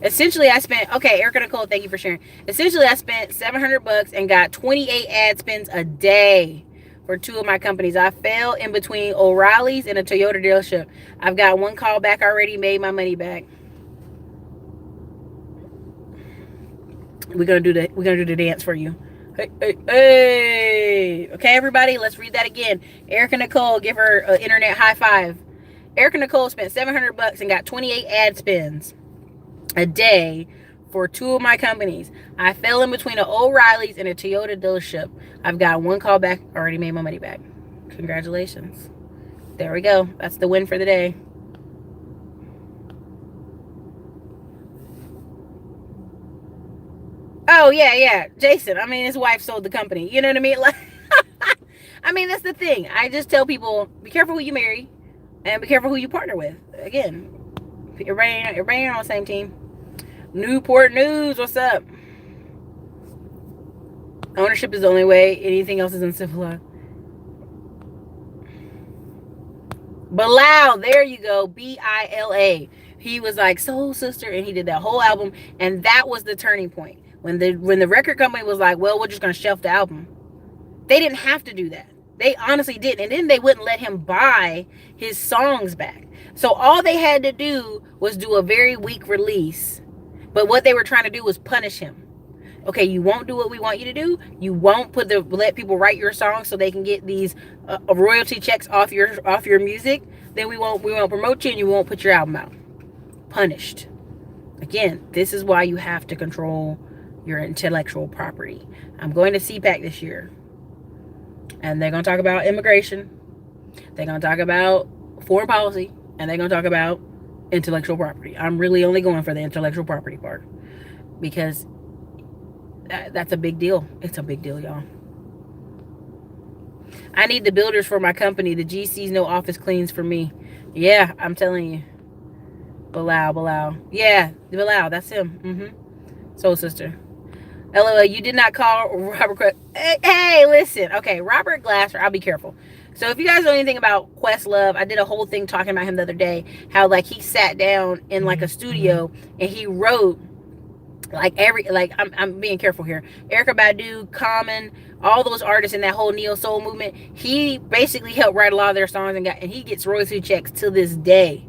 essentially I spent, okay, Erica Nicole, thank you for sharing. Essentially I spent $700 and got 28 ad spends a day for 2 of my companies. I fell in between O'Reilly's and a Toyota dealership. I've got 1 call back already, made my money back. We're gonna do the dance for you. Hey, hey, hey. Okay, everybody, let's read that again. Erica Nicole, give her an internet high five. Erica Nicole spent $700 and got 28 ad spends a day for 2 of my companies. I fell in between an O'Reilly's and a Toyota dealership. I've got 1 call back, already made my money back. Congratulations. There we go. That's the win for the day. Oh, yeah. Jason, I mean, his wife sold the company. You know what I mean? Like, I mean, that's the thing. I just tell people, be careful who you marry and be careful who you partner with. Again, everybody on the same team. Newport News, what's up? Ownership is the only way. Anything else is uncivilized. Bilal, there you go. Bila. He was like Soul Sister, and he did that whole album, and that was the turning point. When the record company was like, well, we're just gonna shelf the album. They didn't have to do that. They honestly didn't. And then they wouldn't let him buy his songs back. So all they had to do was do a very weak release. But what they were trying to do was punish him. Okay, you won't do what we want you to do. You won't let people write your songs so they can get these royalty checks off your music. Then we won't promote you, and you won't put your album out. Punished. Again, this is why you have to control your intellectual property. I'm going to CPAC this year, and they're going to talk about immigration. They're going to talk about foreign policy, and they're going to talk about intellectual property. I'm really only going for the intellectual property part because that's a big deal. It's a big deal, y'all. I need the builders for my company. The GCs, no office cleans for me. Yeah, I'm telling you. Bilal. Yeah, Bilal, that's him. Soul Sister. LOL, you did not call Robert. Hey, listen. Okay, Robert Glasser, I'll be careful. So if you guys know anything about Questlove, I did a whole thing talking about him the other day, how like he sat down in like a studio and he wrote I'm being careful here. Erykah Badu, Common, all those artists in that whole neo soul movement, he basically helped write a lot of their songs and he gets royalty checks to this day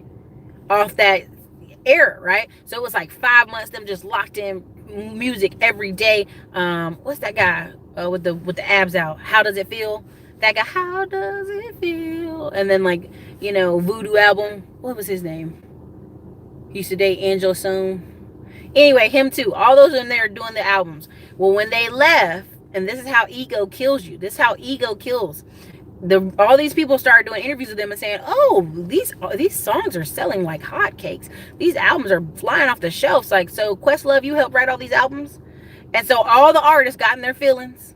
off that era, right? So it was like 5 months them just locked in music every day. What's that guy with the abs out? How Does It Feel? That guy, How Does It Feel? And then Voodoo album. What was his name? He used to date Angela Soon. Anyway, him too. All those in there doing the albums. Well, when they left, and this is how ego kills you. This is how ego kills. All these people started doing interviews with them and saying, oh, these songs are selling like hotcakes. These albums are flying off the shelves. Like, so Questlove, you helped write all these albums? And so all the artists got in their feelings.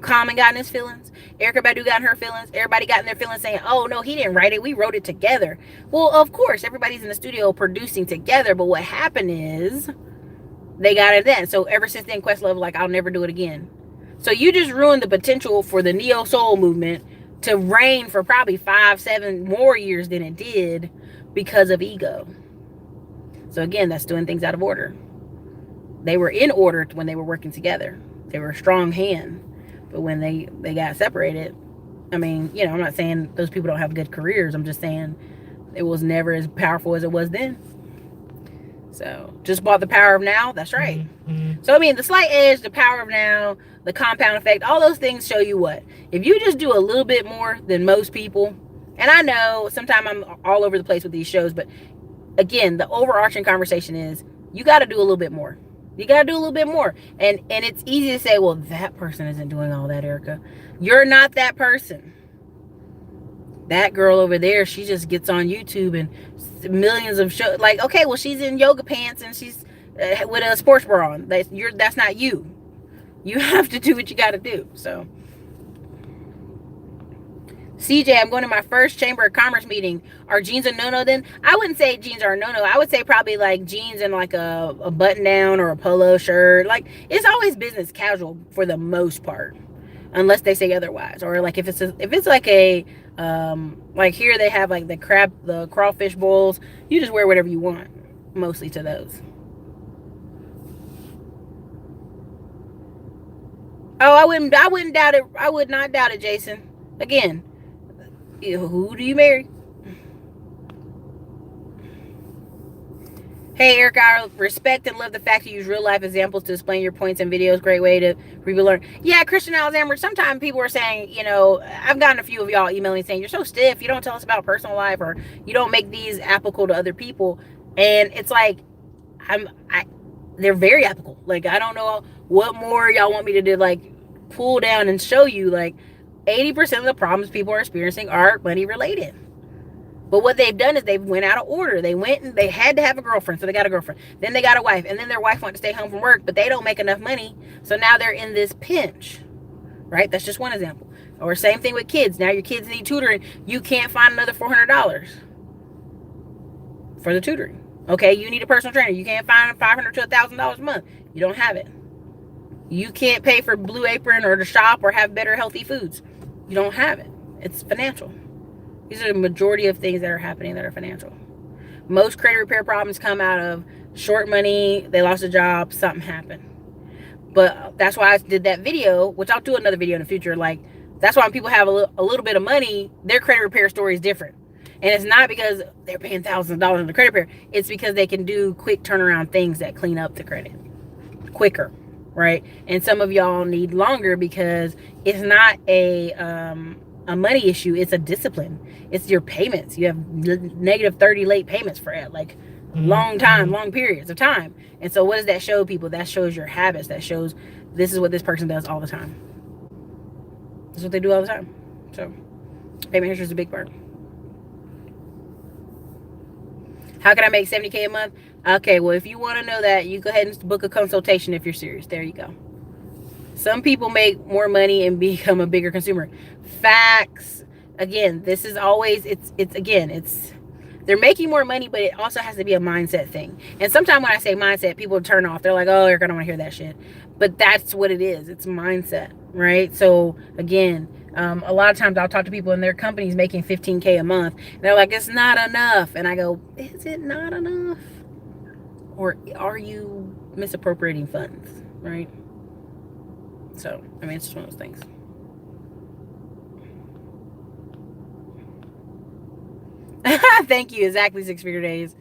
Common got in his feelings. Erykah Badu got in her feelings. Everybody got in their feelings saying, oh, no, he didn't write it. We wrote it together. Well, of course, everybody's in the studio producing together. But what happened is they got it then. So ever since then, Questlove like, I'll never do it again. So you just ruined the potential for the neo soul movement to reign for probably 5-7 more years than it did because of ego. So again, that's doing things out of order. They were in order when they were working together. They were a strong hand. But when they got separated, I mean, I'm not saying those people don't have good careers. I'm just saying it was never as powerful as it was then. So just bought The Power of Now. That's right. So, I mean, The Slight Edge, The Power of Now, The Compound Effect, all those things show you what? If you just do a little bit more than most people, and I know sometimes I'm all over the place with these shows, but again, the overarching conversation is you got to do a little bit more. You got to do a little bit more. And it's easy to say, well, that person isn't doing all that, Erica. You're not that person. That girl over there, she just gets on YouTube and millions of shows. Like, okay, well, she's in yoga pants and she's with a sports bra on. That's not you. You have to do what you got to do. So CJ, I'm going to my first Chamber of Commerce meeting. Are jeans a no-no then? I wouldn't say jeans are a no-no. I would say probably like jeans and like a button-down or a polo shirt. Like, it's always business casual for the most part, unless they say otherwise. Or like if it's like a like here they have like the crawfish bowls. You just wear whatever you want, mostly to those. Oh, I wouldn't doubt it. I would not doubt it, Jason. Again, who do you marry? Hey, Eric, I respect and love the fact you use real life examples to explain your points in videos. Great way to learn. Yeah, Christian Alexander, sometimes people are saying, I've gotten a few of y'all emailing saying, you're so stiff. You don't tell us about personal life, or you don't make these applicable to other people. And it's like, they're very applicable. Like, I don't know what more y'all want me to do. Like, pull down and show you, like, 80% of the problems people are experiencing are money related. But what they've done is they've went out of order. They went and they had to have a girlfriend, so they got a girlfriend. Then they got a wife, and then their wife wanted to stay home from work, but they don't make enough money, so now they're in this pinch, right? That's just one example. Or same thing with kids. Now your kids need tutoring. You can't find another $400 for the tutoring. Okay, you need a personal trainer. You can't find $500 to $1,000 a month. You don't have it. You can't pay for Blue Apron or to shop or have better healthy foods. You don't have it. It's financial. These are the majority of things that are happening that are financial. Most credit repair problems come out of short money, they lost a job, something happened. But that's why I did that video, which I'll do another video in the future. Like, that's why when people have a little bit of money, their credit repair story is different. And it's not because they're paying thousands of dollars on the credit repair. It's because they can do quick turnaround things that clean up the credit quicker, right? And some of y'all need longer because it's not a money issue. It's a discipline. It's your payments. You have negative 30 late payments for it, like long periods of time. And so what does that show people? That shows your habits. That shows this is what this person does all the time. That's what they do all the time. So payment history is a big part. How can I make 70K a month? Okay, well, if you want to know that, you go ahead and book a consultation if you're serious. There you go. Some people make more money and become a bigger consumer. Facts. Again, this is always, they're making more money, but it also has to be a mindset thing. And sometimes when I say mindset, people turn off. They're like, oh, Eric, I don't want to hear that shit. But that's what it is. It's mindset, right? So again, a lot of times I'll talk to people in their companies making 15K a month. And they're like, it's not enough. And I go, is it not enough? Or are you misappropriating funds, right? So, I mean, it's just one of those things. Thank you. Exactly 6-figure days.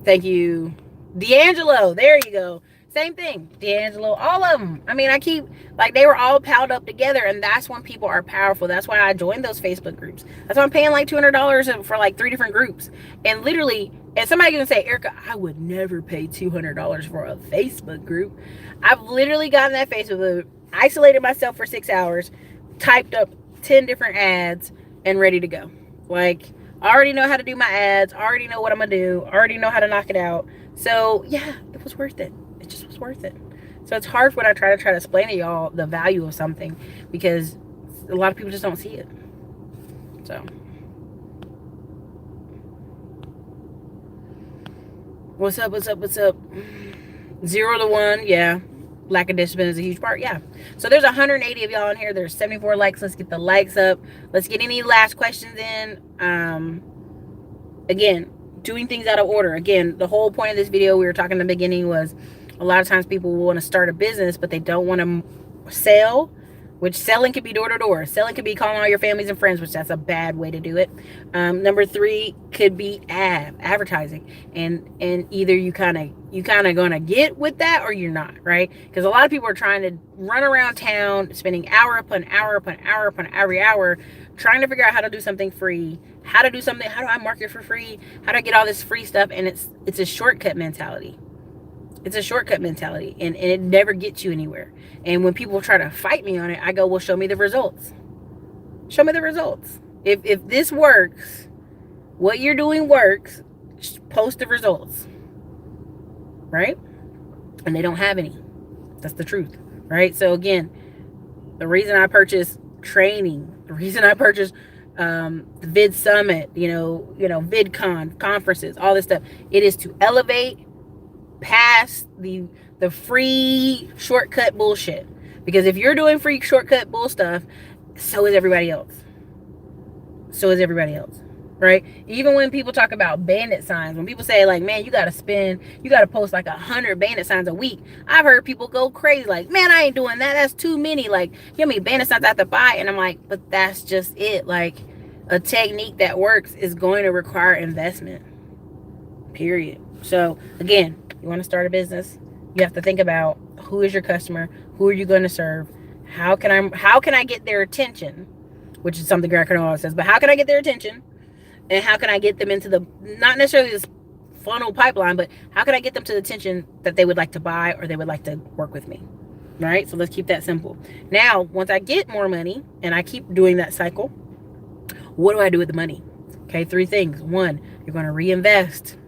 Thank you. D'Angelo. There you go. Same thing. D'Angelo. All of them. I mean, they were all piled up together, and that's when people are powerful. That's why I joined those Facebook groups. That's why I'm paying like $200 for like 3 different groups. And literally, and somebody gonna say, Erica, I would never pay $200 for a Facebook group. I've literally gotten that Facebook group, isolated myself for 6 hours, typed up 10 different ads, and ready to go. Like, I already know how to do my ads. I already know what I'm gonna do. I already know how to knock it out. So yeah, it was worth it. It just was worth it. So it's hard when I try to explain to y'all the value of something, because a lot of people just don't see it. So what's up? 0 to 1, yeah. Lack of discipline is a huge part, yeah. So there's 180 of y'all in here. There's 74 likes. Let's get the likes up. Let's get any last questions in. Again, doing things out of order. Again, the whole point of this video we were talking in the beginning was a lot of times people will want to start a business, but they don't want to sell, which selling could be door to door. Selling could be calling all your families and friends, which that's a bad way to do it. Number 3 could be advertising, and either you kind of gonna get with that or you're not, right? Because a lot of people are trying to run around town, spending hour upon hour upon hour upon every hour, trying to figure out how to do something free, how to do something, how do I market for free, how do I get all this free stuff, and it's a shortcut mentality. It's a shortcut mentality, and it never gets you anywhere. And when people try to fight me on it, I go, well, show me the results. Show me the results. If this works, what you're doing works, post the results, right? And they don't have any. That's the truth, right? So again, the reason I purchased training, the reason I purchased the Vid Summit, VidCon conferences, all this stuff, it is to elevate past the free shortcut bullshit. Because if you're doing free shortcut bull stuff, so is everybody else. So is everybody else. Right? Even when people talk about bandit signs, when people say like, man, you gotta post like 100 bandit signs a week, I've heard people go crazy like, man, I ain't doing that, that's too many, like, you know how many bandit signs I have to buy? And I'm like, but that's just it. Like, a technique that works is going to require investment, period. So again, you want to start a business, you have to think about, who is your customer, who are you going to serve, how can I get their attention, which is something Grant Cardone says, but how can I get their attention? And how can I get them into the, not necessarily this funnel pipeline, but how can I get them to the attention that they would like to buy or they would like to work with me? Right? So let's keep that simple. Now, once I get more money and I keep doing that cycle, what do I do with the money? Okay, 3 things. 1, you're going to reinvest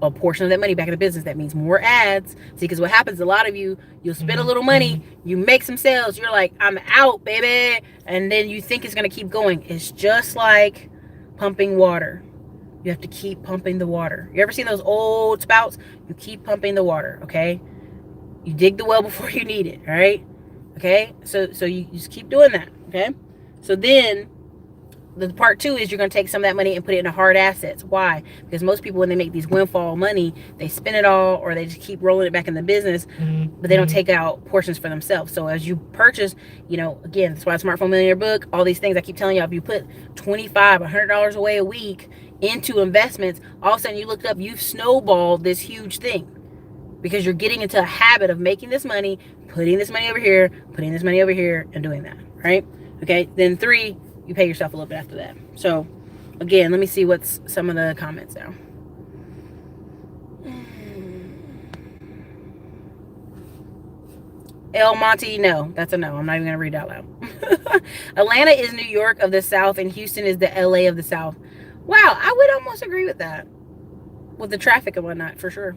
a portion of that money back in the business. That means more ads. See, because what happens, a lot of you'll spend a little money, you make some sales, you're like, I'm out, baby. And then you think it's going to keep going. It's just like pumping water. You have to keep pumping the water. You ever seen those old spouts? You keep pumping the water, okay? You dig the well before you need it, all right? Okay? So you just keep doing that, okay? So then the part 2 is you're going to take some of that money and put it into hard assets. Why? Because most people, when they make these windfall money, they spend it all or they just keep rolling it back in the business, but they don't take out portions for themselves. So as you purchase, again, that's why Smartphone Millionaire book, all these things I keep telling you, if you put $25, $100 away a week into investments, all of a sudden you looked up, you've snowballed this huge thing because you're getting into a habit of making this money, putting this money over here, putting this money over here, and doing that, right? Okay, then 3, you pay yourself a little bit after that. So again, let me see what's some of the comments now. El Monte, no, that's a no. I'm not even gonna read it out loud. Atlanta is New York of the South and Houston is the LA of the South. Wow, I would almost agree with that, with the traffic and whatnot, for sure.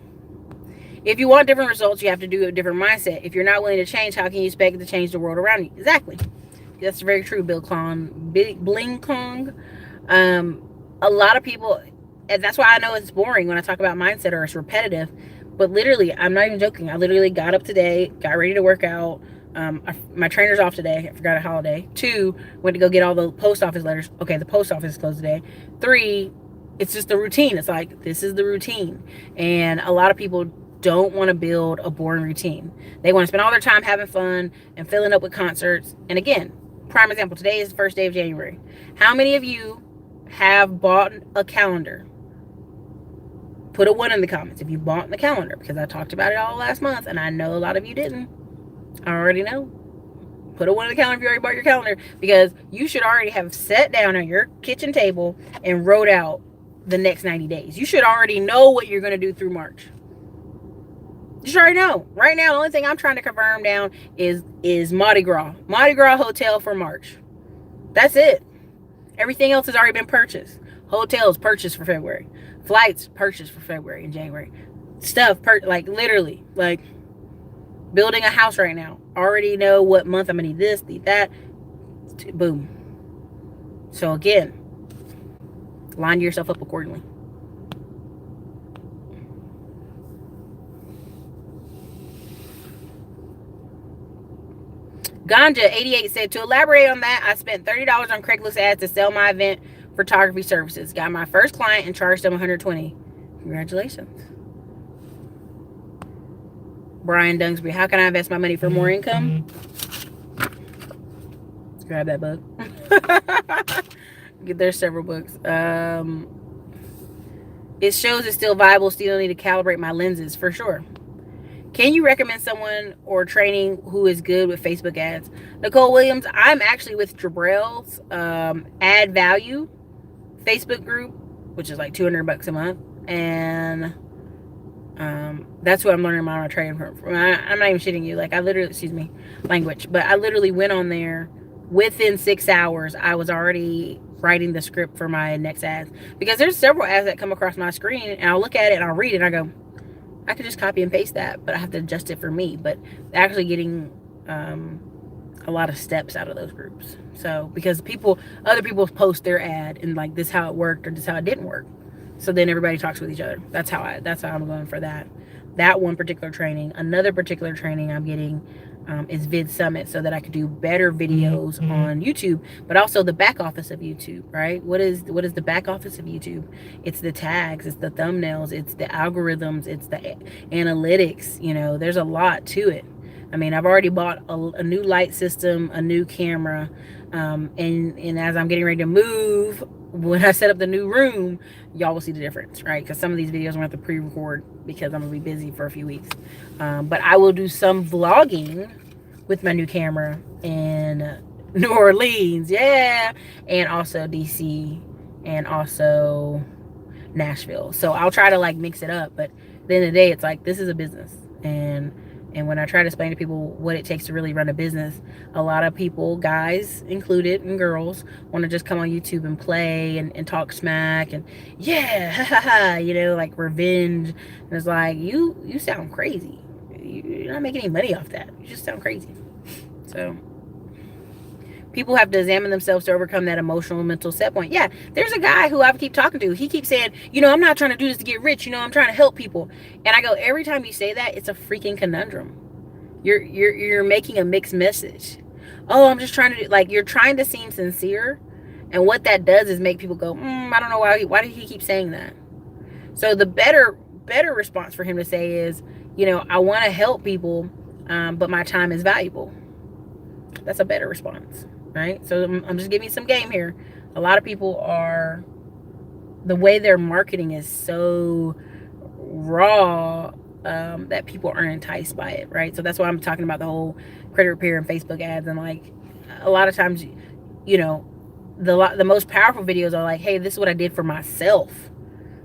If you want different results, you have to do a different mindset. If you're not willing to change, how can you expect to change the world around you? Exactly. That's very true, Bling Kong. A lot of people, and that's why I know it's boring when I talk about mindset or it's repetitive, but literally, I'm not even joking. I literally got up today, got ready to work out. My trainer's off today. I forgot a holiday. 2, went to go get all the post office letters. Okay, the post office is closed today. 3, it's just the routine. It's like, this is the routine. And a lot of people don't want to build a boring routine. They want to spend all their time having fun and filling up with concerts. And again, prime example, today is the first day of January. How many of you have bought a calendar? Put a 1 in the comments if you bought the calendar, because I talked about it all last month and I know a lot of you didn't. I already know. Put a 1 in the calendar if you already bought your calendar, because you should already have sat down on your kitchen table and wrote out the next 90 days. You should already know what you're going to do through March. You should already know. Right now, the only thing I'm trying to confirm down is Mardi Gras. Mardi Gras hotel for March. That's it. Everything else has already been purchased. Hotels purchased for February. Flights purchased for February and January. Stuff, like literally, like building a house right now. Already know what month I'm going to need this, need that. Boom. So again, line yourself up accordingly. Ganja88 said, to elaborate on that, I spent $30 on Craigslist ads to sell my event photography services. Got my first client and charged them $120. Congratulations. Brian Dunsbury, how can I invest my money for more income? Let's grab that book. There's several books. It shows it's still viable. Still need to calibrate my lenses, for sure. Can you recommend someone or training who is good with Facebook ads? Nicole Williams, I'm actually with Jabrell's Add Value Facebook group, which is like $200 a month. And that's what I'm learning my training from. I'm not even shitting you. Like, I literally, excuse me, language, but I literally went on there. Within 6 hours, I was already writing the script for my next ads. Because there's several ads that come across my screen, and I'll look at it and I'll read it and I go, I could just copy and paste that, but I have to adjust it for me. But actually getting a lot of steps out of those groups. So because other people post their ad and like this how it worked or this how it didn't work. So then everybody talks with each other. That's how I'm going for that. That one particular training. Another particular training I'm getting is Vid Summit, so that I could do better videos on YouTube, but also the back office of YouTube, right? What is the back office of YouTube? It's the tags, it's the thumbnails, it's the algorithms, it's the analytics. There's a lot to it. I mean, I've already bought a new light system, a new camera, and as I'm getting ready to move, when I set up the new room, y'all will see the difference, right? Because some of these videos I'm gonna have to pre-record because I'm gonna be busy for a few weeks. But I will do some vlogging with my new camera in New Orleans, yeah, and also DC, and also Nashville. So I'll try to like mix it up, but at the end of the day, it's like this is a business, and when I try to explain to people what it takes to really run a business, a lot of people, guys included and girls, want to just come on YouTube and play and talk smack and yeah, ha ha ha, like revenge. And it's like, you sound crazy. You're not making any money off that. You just sound crazy. So people have to examine themselves to overcome that emotional mental set point. Yeah, there's a guy who I keep talking to. He keeps saying, I'm not trying to do this to get rich. I'm trying to help people. And I go, every time you say that, it's a freaking conundrum. You're making a mixed message. Oh, I'm just trying to do, like, you're trying to seem sincere. And what that does is make people go, I don't know why did he keep saying that? So the better response for him to say is, I want to help people, but my time is valuable. That's a better response. Right? So I'm just giving you some game here. A lot of people the way their marketing is so raw that people aren't enticed by it, right? So that's why I'm talking about the whole credit repair and Facebook ads. And like a lot of times, the most powerful videos are like, hey, this is what I did for myself.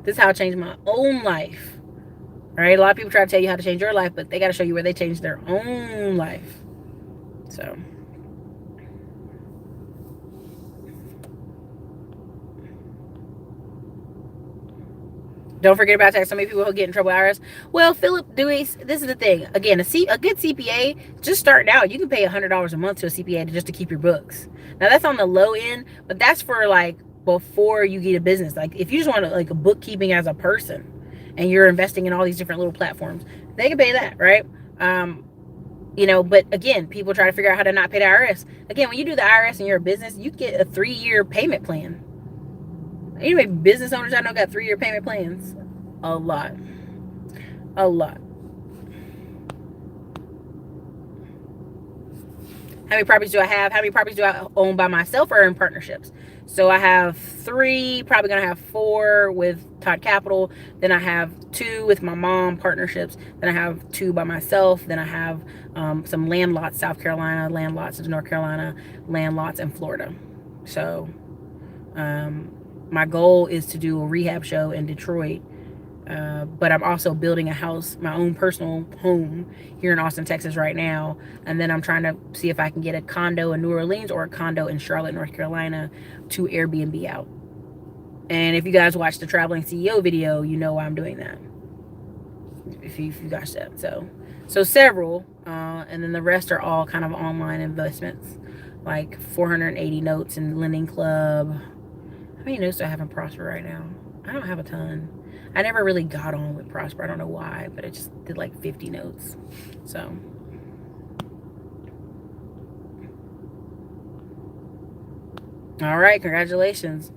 This is how I changed my own life, right? A lot of people try to tell you how to change your life, but they got to show you where they changed their own life. So don't forget about tax. So many people who get in trouble with IRS. Well, Philip Dewey, this is the thing. Again, a good CPA, just starting out, you can pay $100 a month to a CPA just to keep your books. Now, that's on the low end, but that's for like before you get a business. Like if you just want like a bookkeeping as a person and you're investing in all these different little platforms, they can pay that, right? But again, people try to figure out how to not pay the IRS. Again, when you do the IRS and you're a business, you get a 3-year payment plan. Anyway, business owners I know got 3-year payment plans. A lot. How many properties do I have? How many properties do I own by myself or in partnerships? So I have 3, probably going to have 4 with Todd Capital. Then I have 2 with my mom, partnerships. Then I have 2 by myself. Then I have some land lots, South Carolina, land lots in North Carolina, land lots in Florida. So my goal is to do a rehab show in Detroit. But I'm also building a house, my own personal home here in Austin, Texas right now. And then I'm trying to see if I can get a condo in New Orleans or a condo in Charlotte, North Carolina to Airbnb out. And if you guys watch the Traveling CEO video, you know why I'm doing that. If you guys that. So several, and then the rest are all kind of online investments, like 480 notes in Lending Club. How many notes do I have in Prosper right now? I don't have a ton. I never really got on with Prosper. I don't know why, but I just did like 50 notes. So all right, congratulations.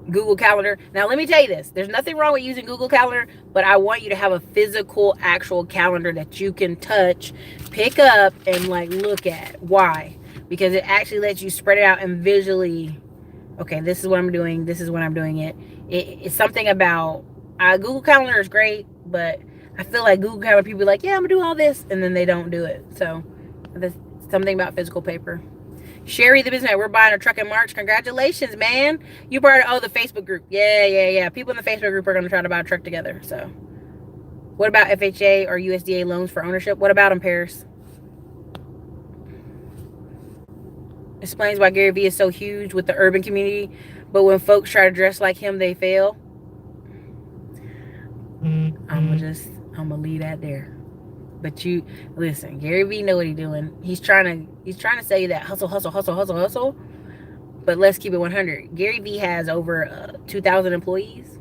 Google Calendar. Now, let me tell you this. There's nothing wrong with using Google Calendar, but I want you to have a physical, actual calendar that you can touch, pick up, and like look at. Why? Because it actually lets you spread it out and visually, okay, this is what I'm doing. This is when I'm doing it. It's something about, Google Calendar is great, but I feel like Google Calendar, people are like, yeah, I'm going to do all this, and then they don't do it. So there's something about physical paper. Sherry, the businessman, we're buying a truck in March. Congratulations, man. You brought the Facebook group. Yeah. People in the Facebook group are going to try to buy a truck together. So what about FHA or USDA loans for ownership? What about them, Paris? Explains why Gary Vee is so huge with the urban community, but when folks try to dress like him, they fail. I'm gonna just I'm gonna leave that there. But you listen, Gary Vee know what he's doing. He's trying to say that hustle, hustle, hustle, hustle, hustle. But let's keep it 100. Gary Vee has over 2,000 employees.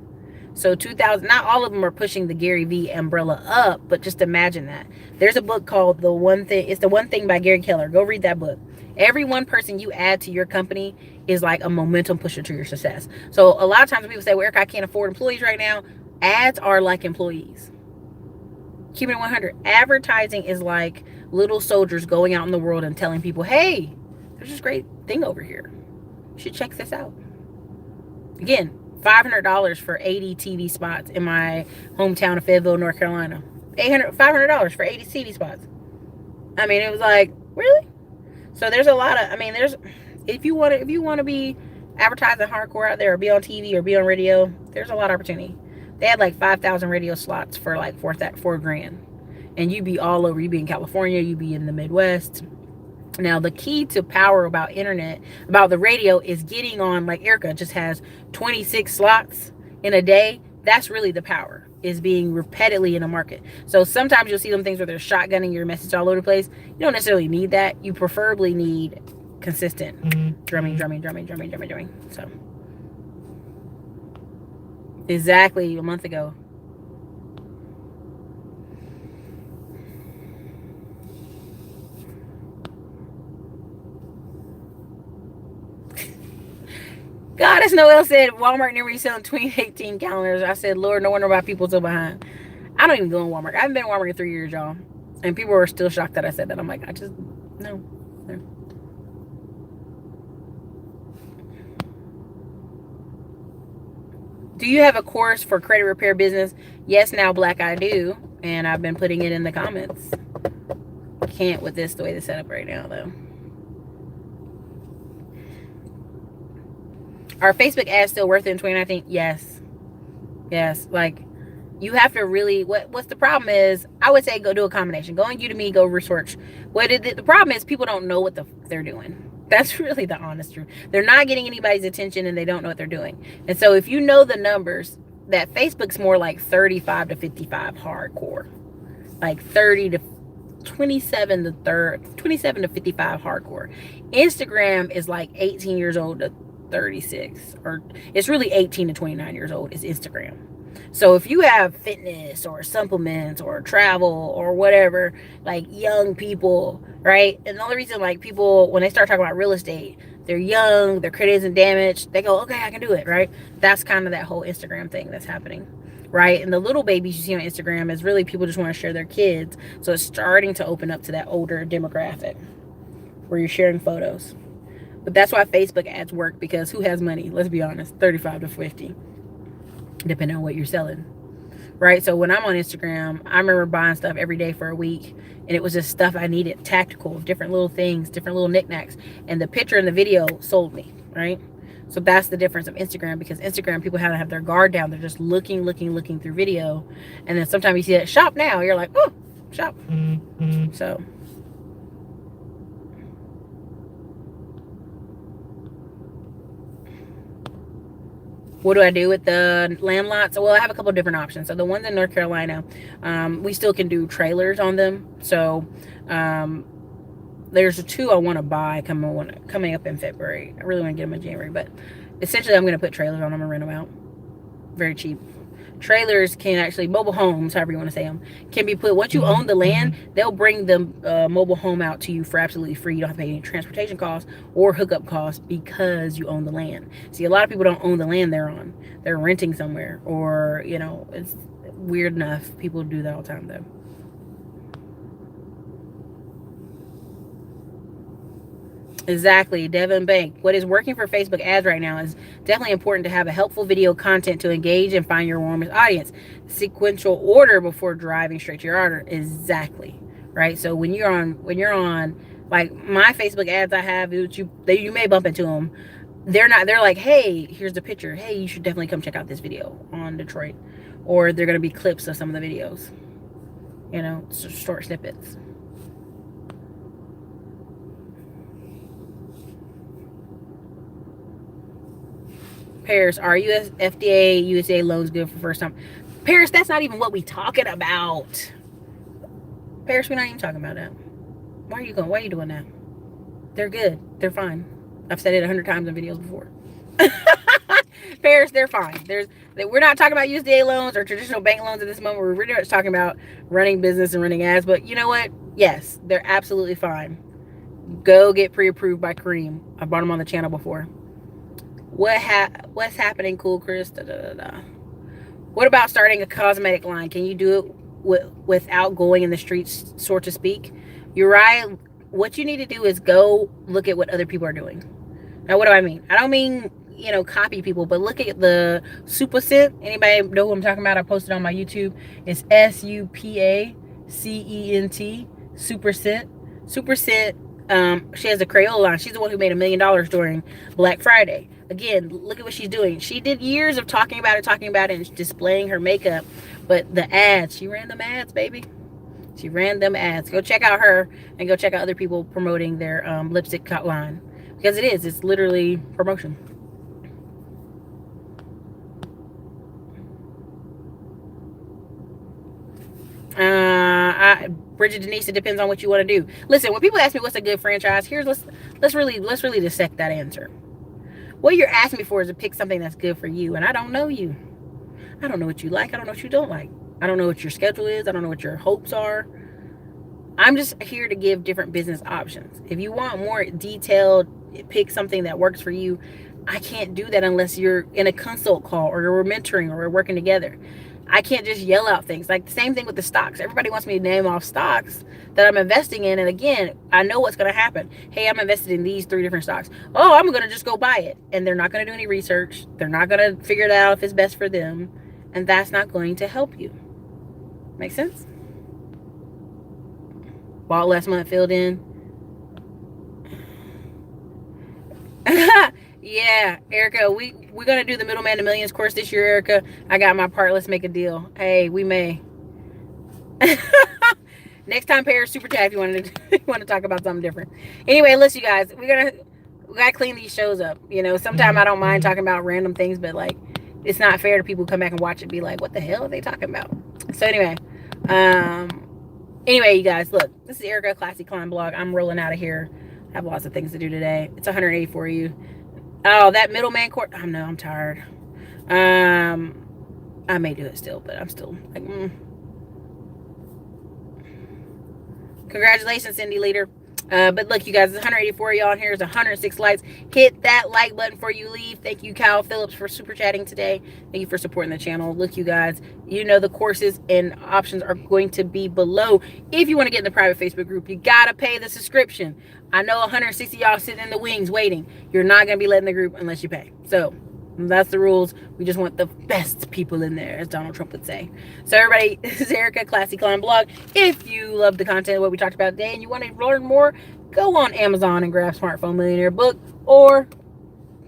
So 2,000, not all of them are pushing the Gary Vee umbrella up, but just imagine that. There's a book called The One Thing. It's The One Thing by Gary Keller. Go read that book. Every one person you add to your company is like a momentum pusher to your success. So a lot of times when people say, well, Eric, I can't afford employees right now. Ads are like employees. Keep it 100. Advertising is like little soldiers going out in the world and telling people, hey, there's this great thing over here. You should check this out. Again, $500 for 80 TV spots in my hometown of Fayetteville, North Carolina. $500 for 80 TV spots. I mean, it was like, really? So there's a lot of, I mean, there's, if you want to be advertising hardcore out there or be on TV or be on radio, there's a lot of opportunity. They had like 5,000 radio slots for like $4,000. And you'd be all over. You'd be in California, you'd be in the Midwest. Now, the key to power about internet, about the radio, is getting on, like Erica just has 26 slots in a day. That's really the power, is being repeatedly in a market. So sometimes you'll see them things where they're shotgunning your message all over the place. You don't necessarily need that. You preferably need consistent drumming. So exactly a month ago. Goddess Noel said Walmart never selling 2018 calendars. I said, Lord, no wonder why people so behind. I don't even go in Walmart. I haven't been in Walmart in 3 years, y'all. And people were still shocked that I said that. I'm like, no. Do you have a course for credit repair business? Yes, now Black, I do. And I've been putting it in the comments. Can't with this the way it's set up right now, though. Are Facebook ads still worth it in 2019? Yes. Like, you have to really, what's the problem is, I would say go do a combination. Go on Udemy, go research. The problem is people don't know what they're doing. That's really the honest truth. They're not getting anybody's attention and they don't know what they're doing. And so if you know the numbers, that Facebook's more like 35 to 55 hardcore. Like 30 to 27 to 55 hardcore. Instagram is like 18 years old to 36, or it's really 18 to 29 years old is Instagram. So if you have fitness or supplements or travel or whatever, like young people, right? And the only reason, like, people, when they start talking about real estate, they're young, their credit isn't damaged, they go, okay, I can do it, right? That's kind of that whole Instagram thing that's happening, right? And the little babies you see on Instagram is really people just want to share their kids. So it's starting to open up to that older demographic where you're sharing photos. But that's why Facebook ads work, because who has money? Let's be honest, 35 to 50, depending on what you're selling, right? So when I'm on Instagram, I remember buying stuff every day for a week, and it was just stuff I needed, tactical, different little things, different little knickknacks, and the picture and the video sold me, right? So that's the difference of Instagram, because Instagram, people have to have their guard down. They're just looking through video, and then sometimes you see that shop now, you're like, oh, shop. So what do I do with the land lots? Well, I have a couple of different options. So the ones in North Carolina, we still can do trailers on them. So there's two I want to buy coming up in February. I really want to get them in January, but essentially I'm going to put trailers on them and rent them out. Very cheap. Trailers can actually, mobile homes, however you want to say them, can be put, once you own the land, they'll bring the mobile home out to you for absolutely free. You don't have to pay any transportation costs or hookup costs because you own the land. See, a lot of people don't own the land they're on. They're renting somewhere, or, it's weird enough. People do that all the time, though. Exactly, Devin Bank. What is working for Facebook ads right now is definitely important to have a helpful video content to engage and find your warmest audience. Sequential order before driving straight to your order. Exactly, right? So when you're on, like my Facebook ads I have, you may bump into them. They're like, hey, here's the picture. Hey, you should definitely come check out this video on Detroit. Or they're going to be clips of some of the videos. Short snippets. Pairs, are US FDA, USA loans good for first time? Paris, that's not even what we talking about. Paris, we're not even talking about that. Why are you going? Why are you doing that? They're good. They're fine. I've said it 100 times in videos before. Paris, they're fine. We're not talking about USDA loans or traditional bank loans at this moment. We're really much talking about running business and running ads. But you know what? Yes, they're absolutely fine. Go get pre-approved by Kareem. I brought him on the channel before. What's happening, cool Chris? What about starting a cosmetic line? Can you do it without going in the streets, so to speak? You're right. What you need to do is go look at what other people are doing. Now, what do I mean? I don't mean, copy people, but look at the Super Scent. Anybody know who I'm talking about? I posted on my YouTube. It's SUPACENT, Super Scent. Super Scent. She has a Crayola line. She's the one who made $1 million during Black Friday. Again, look at what she's doing. She did years of talking about it, and displaying her makeup. But the ads, she ran them ads, baby. She ran them ads. Go check out her and go check out other people promoting their lipstick line. Because it's literally promotion. Bridget Denise, it depends on what you want to do. Listen, when people ask me what's a good franchise, let's really dissect that answer. What you're asking me for is to pick something that's good for you, and I don't know you. I don't know what you like. I don't know what you don't like. I don't know what your schedule is. I don't know what your hopes are. I'm just here to give different business options. If you want more detailed, pick something that works for you. I can't do that unless you're in a consult call or you're mentoring or we're working together. I can't just yell out things. Like the same thing with the stocks. Everybody wants me to name off stocks that I'm investing in. And again, I know what's going to happen. Hey, I'm invested in these 3 different stocks. Oh, I'm going to just go buy it. And they're not going to do any research. They're not going to figure it out if it's best for them. And that's not going to help you. Make sense? Bought last month, filled in. Yeah, Erica, we're going to do the Middleman to Millions course this year, Erica. I got my part. Let's make a deal. Hey, we may. Next time, Paris, super chat if you want to talk about something different. Anyway, listen, you guys, we got to clean these shows up. Sometimes I don't mind talking about random things, but like, it's not fair to people who come back and watch it and be like, what the hell are they talking about? So anyway, you guys, look, this is Erica, Classy Climb Blog. I'm rolling out of here. I have lots of things to do today. It's 180 for you. Oh, that middleman court. I know, I'm tired. I may do it still, but I'm still like, Congratulations, Cindy Leader. But look, you guys, it's 184 of y'all, and here's 106 likes. Hit that like button before you leave. Thank you, Kyle Phillips, for super chatting today. Thank you for supporting the channel. Look, you guys, the courses and options are going to be below. If you want to get in the private Facebook group, you got to pay the subscription. I know 160 y'all sitting in the wings waiting. You're not going to be letting the group unless you pay. So that's the rules. We just want the best people in there, as Donald Trump would say. So everybody, this is Erica, Classy Climb Blog. If you love the content of what we talked about today and you want to learn more, go on Amazon and grab Smartphone Millionaire book, or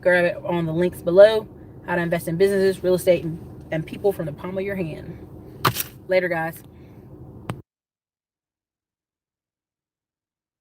grab it on the links below. How to invest in businesses, real estate, and people from the palm of your hand. Later, guys.